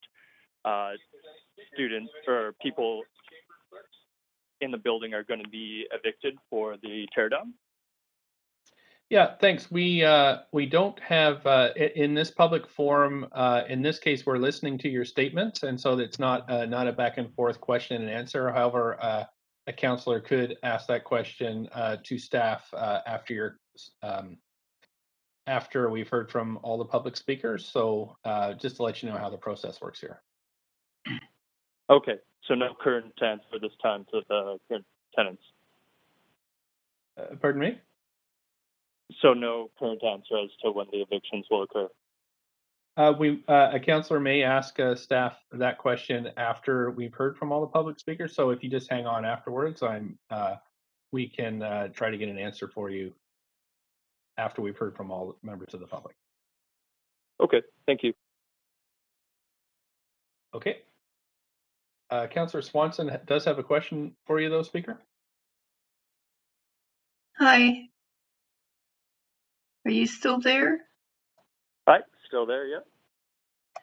students or people in the building are going to be evicted for the teardown? Yeah, thanks. We don't have in this public forum. In this case, we're listening to your statements, and so it's not a back and forth question and answer. However, a councillor could ask that question to staff after we've heard from all the public speakers. So just to let you know how the process works here. Okay, so no current answer this time to the current tenants. Pardon me? So no current answer as to when the evictions will occur. A councillor may ask staff that question after we've heard from all the public speakers. So if you just hang on afterwards, we can try to get an answer for you after we've heard from all members of the public. Okay, thank you. Okay. Councillor Swanson does have a question for you, though, Speaker. Hi. Are you still there? Hi, still there, yeah.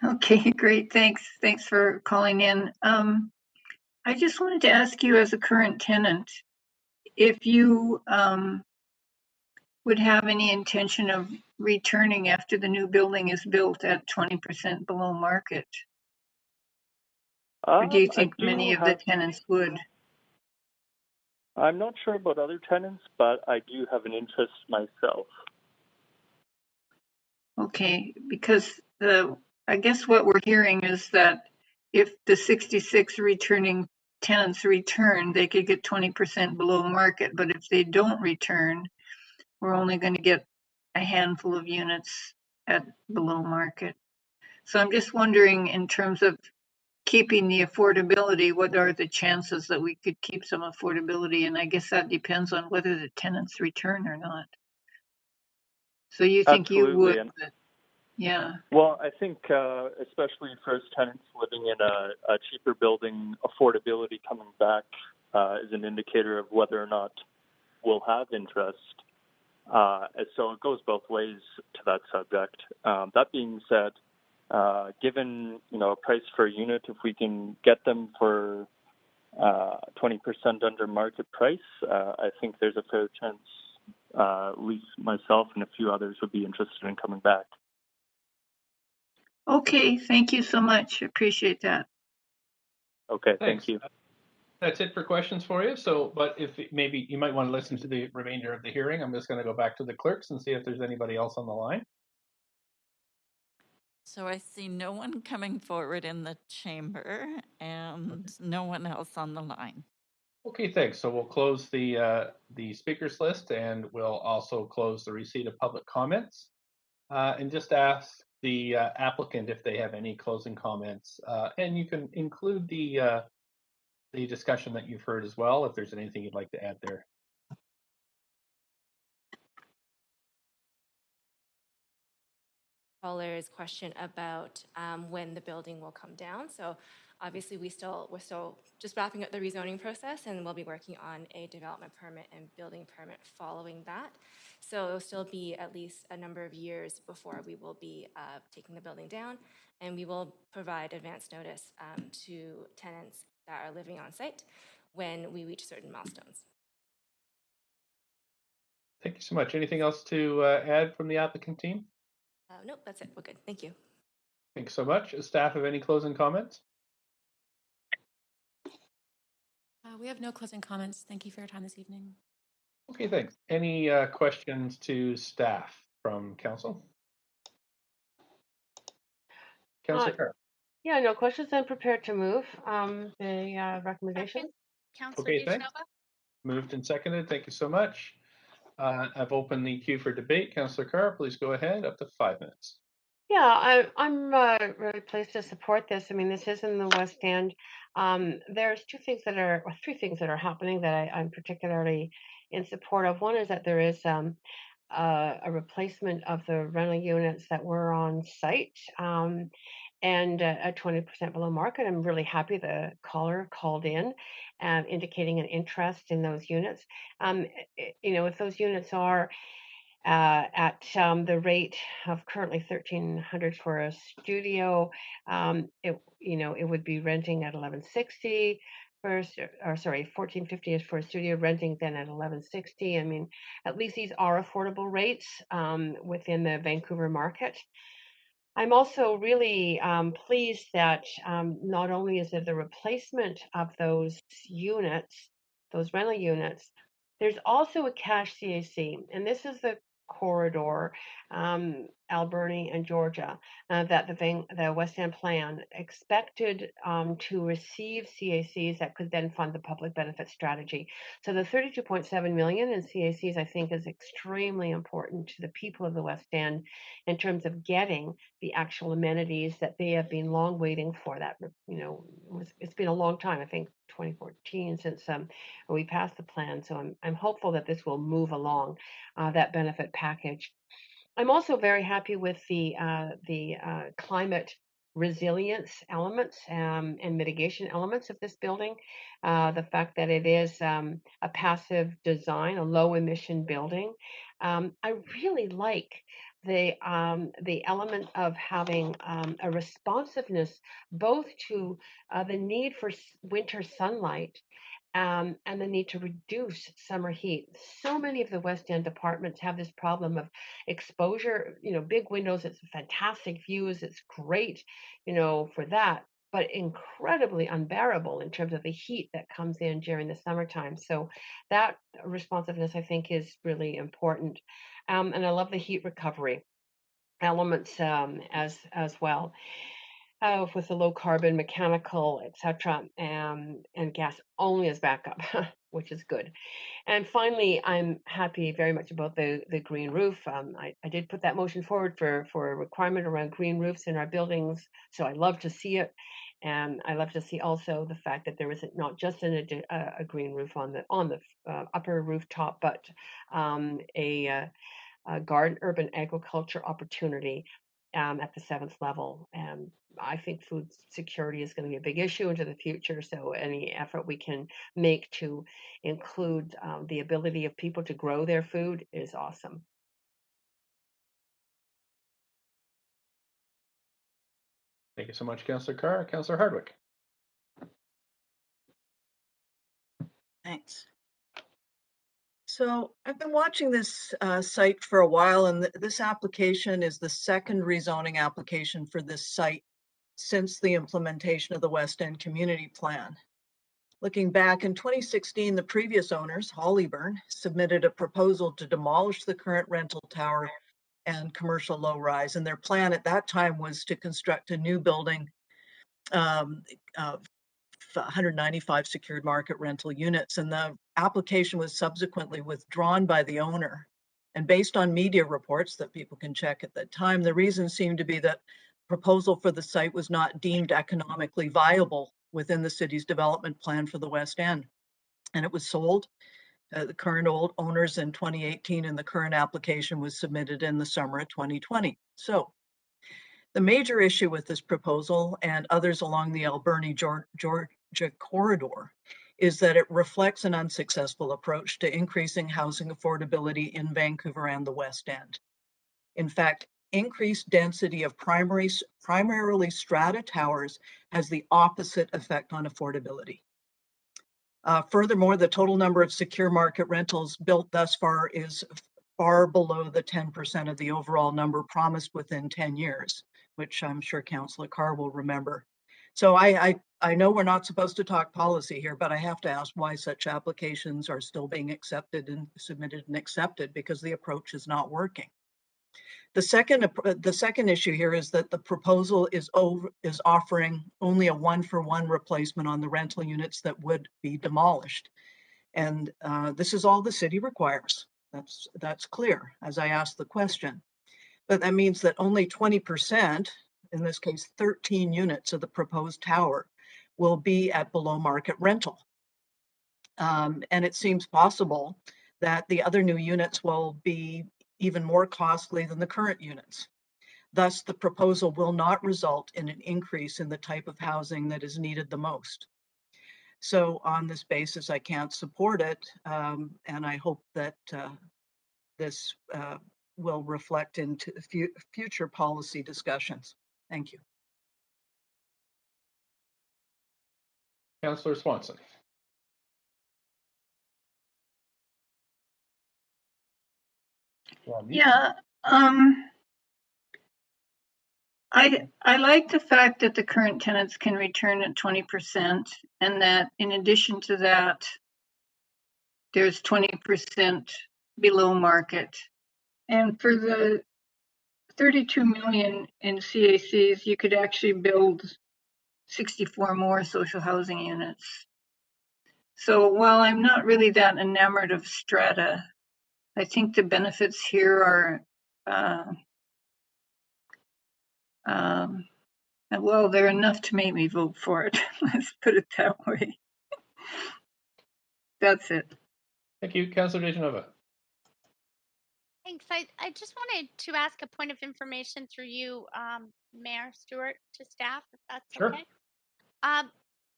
Okay, great. Thanks. Thanks for calling in. I just wanted to ask you, as a current tenant, if you would have any intention of returning after the new building is built at 20% below market? Or do you think many of the tenants would? I'm not sure about other tenants, but I do have an interest myself. Okay, because I guess what we're hearing is that if the 66 returning tenants return, they could get 20% below market, but if they don't return, we're only going to get a handful of units at below market. So I'm just wondering, in terms of keeping the affordability, what are the chances that we could keep some affordability? And I guess that depends on whether the tenants return or not. So you think Absolutely. you would? But, yeah. Well, I think especially first tenants living in a cheaper building, affordability coming back is an indicator of whether or not we'll have interest. So it goes both ways to that subject. That being said, given a price per unit, if we can get them for 20% under market price, I think there's a fair chance at least myself and a few others would be interested in coming back. Okay, thank you so much. Appreciate that. Okay, thank you. That's it for questions for you. So, but if maybe you might want to listen to the remainder of the hearing, I'm just going to go back to the clerks and see if there's anybody else on the line. So I see no one coming forward in the chamber and no one else on the line. Okay, thanks. So we'll close the speakers list, and we'll also close the receipt of public comments, and just ask the applicant if they have any closing comments, and you can include the discussion that you've heard as well, if there's anything you'd like to add there. Caller's question about when the building will come down. So obviously we're still just wrapping up the rezoning process, and we'll be working on a development permit and building permit following that. So it'll still be at least a number of years before we will be taking the building down, and we will provide advance notice to tenants that are living on site when we reach certain milestones. Thank you so much. Anything else to add from the applicant team? Nope, that's it. We're good. Thank you. Thanks so much. Staff have any closing comments? We have no closing comments. Thank you for your time this evening. Okay, thanks. Any questions to staff from council? Councillor Carr. Yeah, no questions. I'm prepared to move the recommendation. Councillor Okay, thanks. DeChenova. Moved and seconded. Thank you so much. I've opened the queue for debate. Councillor Carr, please go ahead. Up to 5 minutes. Yeah, I'm really pleased to support this. I mean, this is in the West End. There's three things that are happening that I'm particularly in support of. One is that there is a replacement of the rental units that were on site and at 20% below market. I'm really happy the caller called in indicating an interest in those units. If those units are at the rate of currently $1,300 for a studio, it would be renting at $1,160 $1,450 is for a studio, renting then at $1,160. I mean, at least these are affordable rates within the Vancouver market. I'm also really pleased that not only is it the replacement of those units, those rental units, there's also a cash CAC, and this is the corridor, Alberni and Georgia, that the West End plan expected to receive CACs that could then fund the public benefit strategy. So the $32.7 million in CACs, I think, is extremely important to the people of the West End in terms of getting the actual amenities that they have been long waiting for. That, it's been a long time, I think 2014 since we passed the plan. So I'm hopeful that this will move along that benefit package. I'm also very happy with the climate resilience elements and mitigation elements of this building. The fact that it is a passive design, a low emission building. I really like the element of having a responsiveness both to the need for winter sunlight and the need to reduce summer heat. So many of the West End apartments have this problem of exposure, big windows, it's fantastic views, it's great, for that, but incredibly unbearable in terms of the heat that comes in during the summertime. So that responsiveness, I think, is really important. And I love the heat recovery elements as well. With the low carbon, mechanical, etc., and gas only as backup, which is good. And finally, I'm happy very much about the green roof. I did put that motion forward for a requirement around green roofs in our buildings, so I love to see it. And I love to see also the fact that there is not just a green roof on the upper rooftop, but a garden urban agriculture opportunity at the 7th level. And I think food security is going to be a big issue into the future. So any effort we can make to include the ability of people to grow their food is awesome. Thank you so much, Councillor Carr. Councillor Hardwick. Thanks. So I've been watching this site for a while, and this application is the second rezoning application for this site since the implementation of the West End Community Plan. Looking back in 2016, the previous owners, Hollyburn, submitted a proposal to demolish the current rental tower and commercial low-rise, and their plan at that time was to construct a new building of 195 secured market rental units, and the application was subsequently withdrawn by the owner. And based on media reports that people can check at that time, the reason seemed to be that proposal for the site was not deemed economically viable within the city's development plan for the West End. And it was sold. The current owners in 2018, and the current application was submitted in the summer of 2020. So the major issue with this proposal and others along the Alberni-Georgia corridor is that it reflects an unsuccessful approach to increasing housing affordability in Vancouver and the West End. In fact, increased density of primarily strata towers has the opposite effect on affordability. Furthermore, the total number of secure market rentals built thus far is far below the 10% of the overall number promised within 10 years, which I'm sure Councillor Carr will remember. So I know we're not supposed to talk policy here, but I have to ask why such applications are still being accepted and submitted and accepted, because the approach is not working. The second issue here is that the proposal is offering only a 1-for-1 replacement on the rental units that would be demolished. And this is all the city requires. That's clear as I asked the question. But that means that only 20%, in this case 13 units of the proposed tower, will be at below market rental. And it seems possible that the other new units will be even more costly than the current units. Thus, the proposal will not result in an increase in the type of housing that is needed the most. So on this basis, I can't support it, and I hope that this will reflect into future policy discussions. Thank you. Councillor Swanson. Yeah, I like the fact that the current tenants can return at 20%, and that in addition to that, there's 20% below market. And for the 32 million in CACs, you could actually build 64 more social housing units. So while I'm not really that enamored of strata, I think the benefits here are, well, they're enough to make me vote for it. Let's put it that way. That's it. Thank you. Councillor DeGenova. Thanks. I just wanted to ask a point of information through you, Mayor Stewart, to staff, if that's Sure. okay.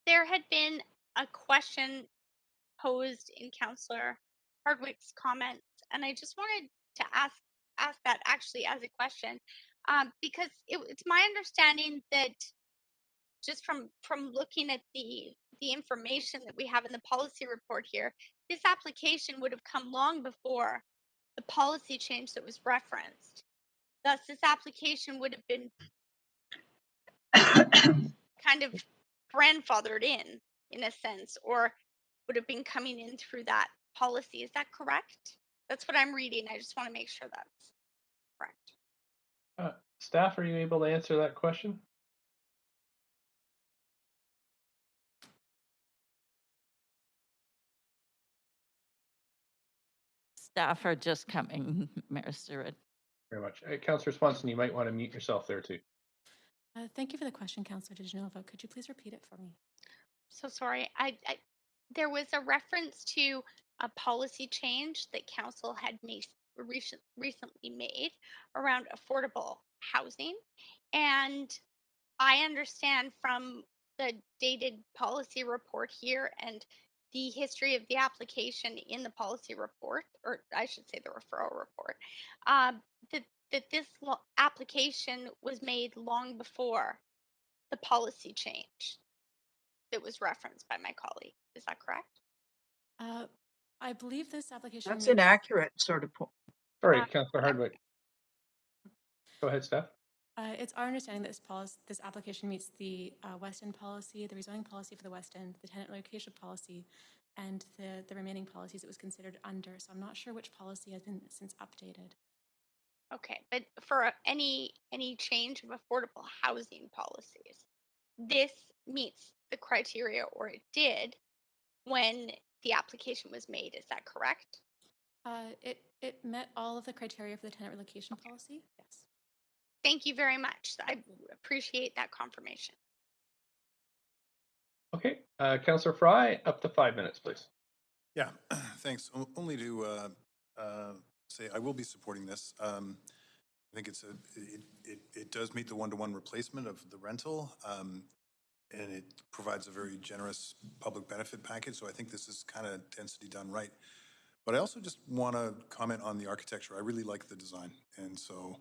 There had been a question posed in Councillor Hardwick's comments, and I just wanted to ask that actually as a question, because it's my understanding that just from looking at the information that we have in the policy report here, this application would have come long before the policy change that was referenced. Thus, this application would have been kind of grandfathered in a sense, or would have been coming in through that policy. Is that correct? That's what I'm reading. I just want to make sure that's correct. Staff, are you able to answer that question? Staff are just coming, Mayor Stewart. Very much. Councillor Swanson, you might want to mute yourself there too. Thank you for the question, Councillor DeGenova. Could you please repeat it for me? So sorry. There was a reference to a policy change that council had recently made around affordable housing, and I understand from the dated policy report here and the history of the application in the policy report, or I should say the referral report, that this application was made long before the policy change that was referenced by my colleague. Is that correct? I believe this application. That's inaccurate, sort of. Sorry, Councillor Hardwick. Go ahead, Steph. It's our understanding that this application meets the West End policy, the rezoning policy for the West End, the tenant location policy, and the remaining policies it was considered under. So I'm not sure which policy has been since updated. Okay, but for any change of affordable housing policies, this meets the criteria, or it did, when the application was made. Is that correct? It met all of the criteria for the tenant relocation policy. Yes. Thank you very much. I appreciate that confirmation. Okay, Councillor Fry, up to 5 minutes, please. Yeah, thanks. Only to say I will be supporting this. I think it does meet the one-to-one replacement of the rental, and it provides a very generous public benefit package. So I think this is kind of density done right. But I also just want to comment on the architecture. I really like the design, and so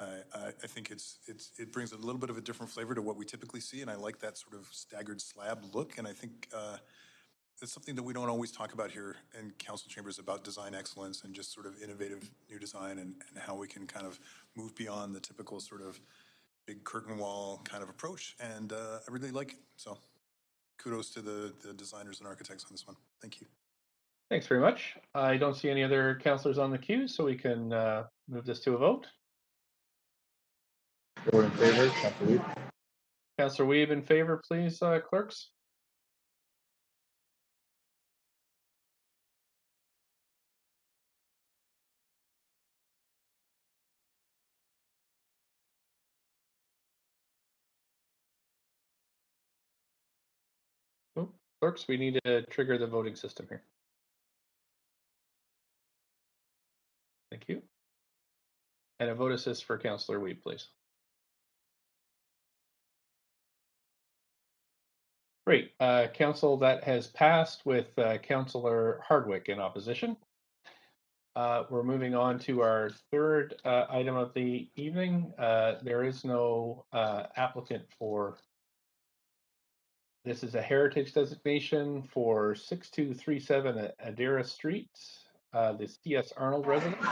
I think it brings a little bit of a different flavor to what we typically see, and I like that sort of staggered slab look. And I think it's something that we don't always talk about here in council chambers, about design excellence and just sort of innovative new design, and how we can kind of move beyond the typical sort of big curtain wall kind of approach. And I really like it. So kudos to the designers and architects on this one. Thank you. Thanks very much. I don't see any other councillors on the queue, so we can move this to a vote. Vote in favor, Councilor Weeb. Councillor Weeb in favor, please, clerks. Oh, clerks, we need to trigger the voting system here. Thank you. And a vote assist for Councillor Weeb, please. Great. Council, that has passed with Councillor Hardwick in opposition. We're moving on to our third item of the evening. There is no applicant for, this is a heritage designation for 6237 Adira Street, the C.S. Arnold residence.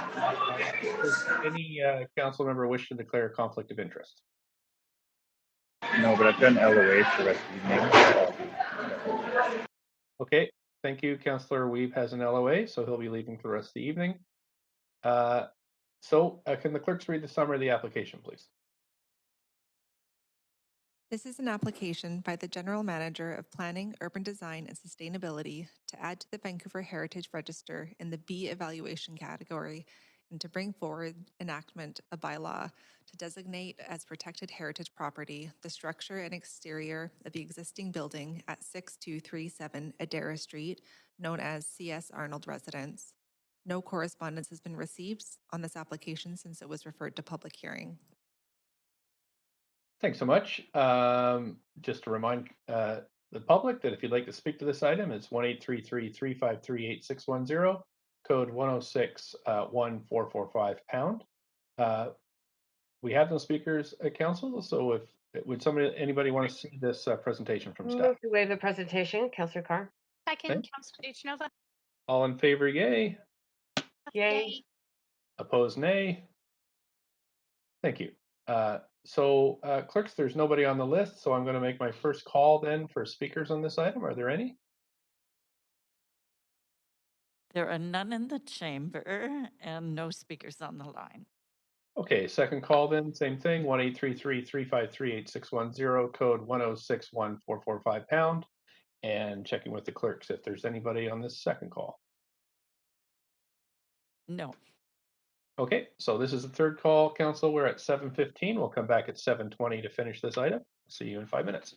Does any council member wish to declare a conflict of interest? No, but I've got an LOA for the rest of the evening. Okay, thank you. Councillor Weeb has an LOA, so he'll be leaving for the rest of the evening. Can the clerks read the summary of the application, please? This is an application by the General Manager of Planning, Urban Design and Sustainability to add to the Vancouver Heritage Register in the B evaluation category and to bring forward enactment of bylaw to designate as protected heritage property the structure and exterior of the existing building at 6237 Adara Street, known as C.S. Arnold Residence. No correspondence has been received on this application since it was referred to public hearing. Thanks so much. Just to remind the public that if you'd like to speak to this item, it's 1-833-353-8610, code 106-1445 #. We have no speakers at council, so if would anybody want to see this presentation from staff? Move to waive the presentation, Councillor Carr. Second, Okay. Councillor Duchnova. All in favor, yay. Yay. Opposed, nay. Thank you. Clerks, there's nobody on the list, so I'm going to make my first call then for speakers on this item. Are there any? There are none in the chamber and no speakers on the line. Okay, second call then, same thing, 1-833-353-8610, code 106-1445 #, and checking with the clerks if there's anybody on this second call. No. Okay, so this is the third call, council. We're at 7:15. We'll come back at 7:20 to finish this item. See you in 5 minutes.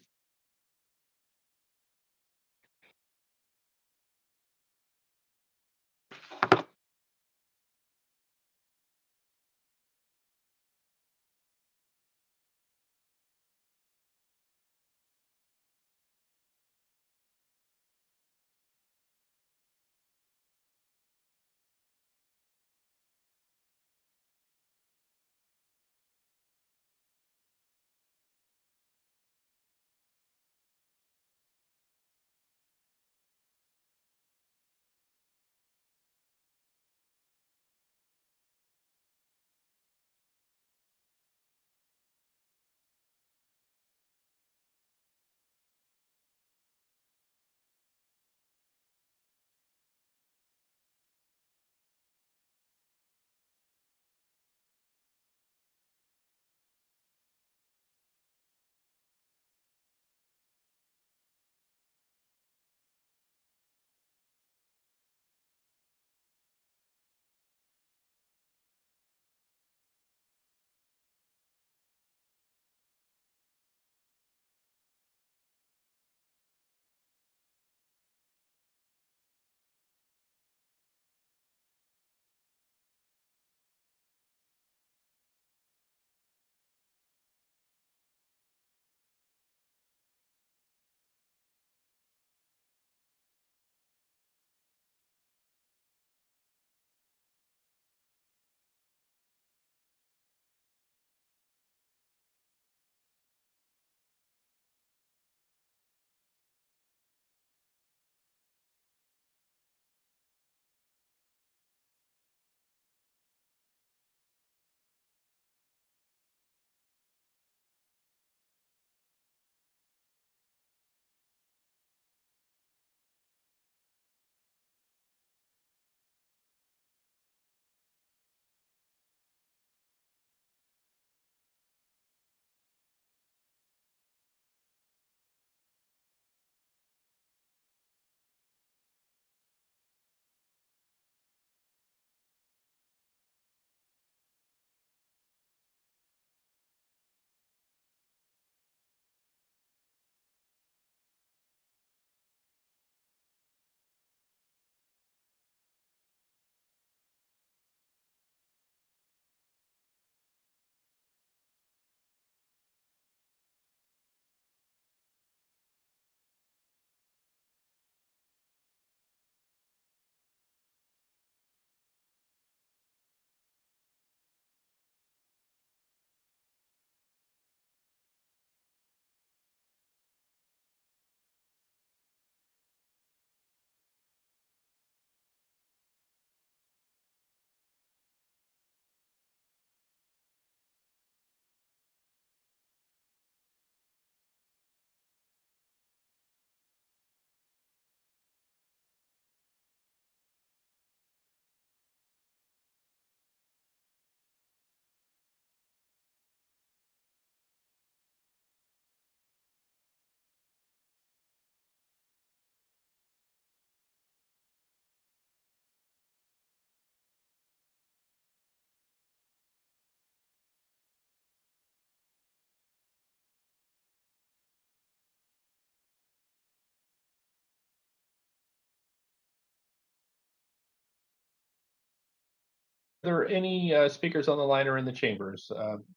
there any speakers on the line or in the chambers?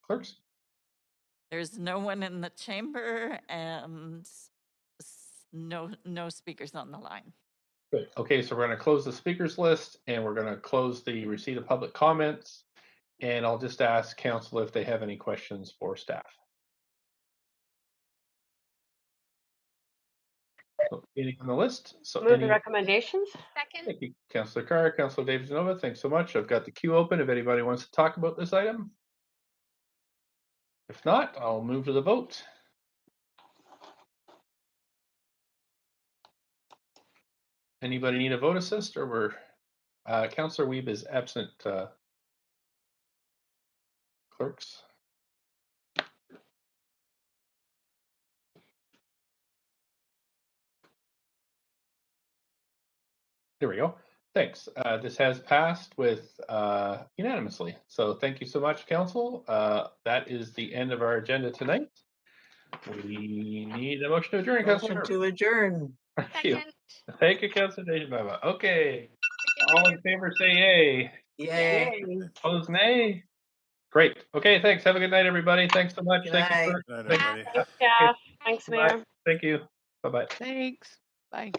Clerks? There's no one in the chamber and no speakers on the line. Good. Okay, so we're going to close the speakers list and we're going to close the receipt of public comments. And I'll just ask council if they have any questions for staff. So, anything on the list? So Move the recommendations. Second. Thank you, Councillor Carr, Councillor David Nova. Thanks so much. I've got the queue open if anybody wants to talk about this item. If not, I'll move to the vote. Anybody need a vote assist, or we're Councillor Weeb is absent. Clerks. There we go. Thanks. This has passed with unanimously. So thank you so much, Council. That is the end of our agenda tonight. We need a motion to adjourn, Motion Councillor. to adjourn. Thank you. Thank you, Councillor Dejanova. Okay. All in favor, say yay. Yay. Opposed, nay. Great. Okay, thanks. Have a good night, everybody. Thanks so much. Good Thank night. you. Good night, everybody. Thanks, Jeff. Thanks, Bye. Mayor. Thank you. Bye-bye. Thanks. Bye.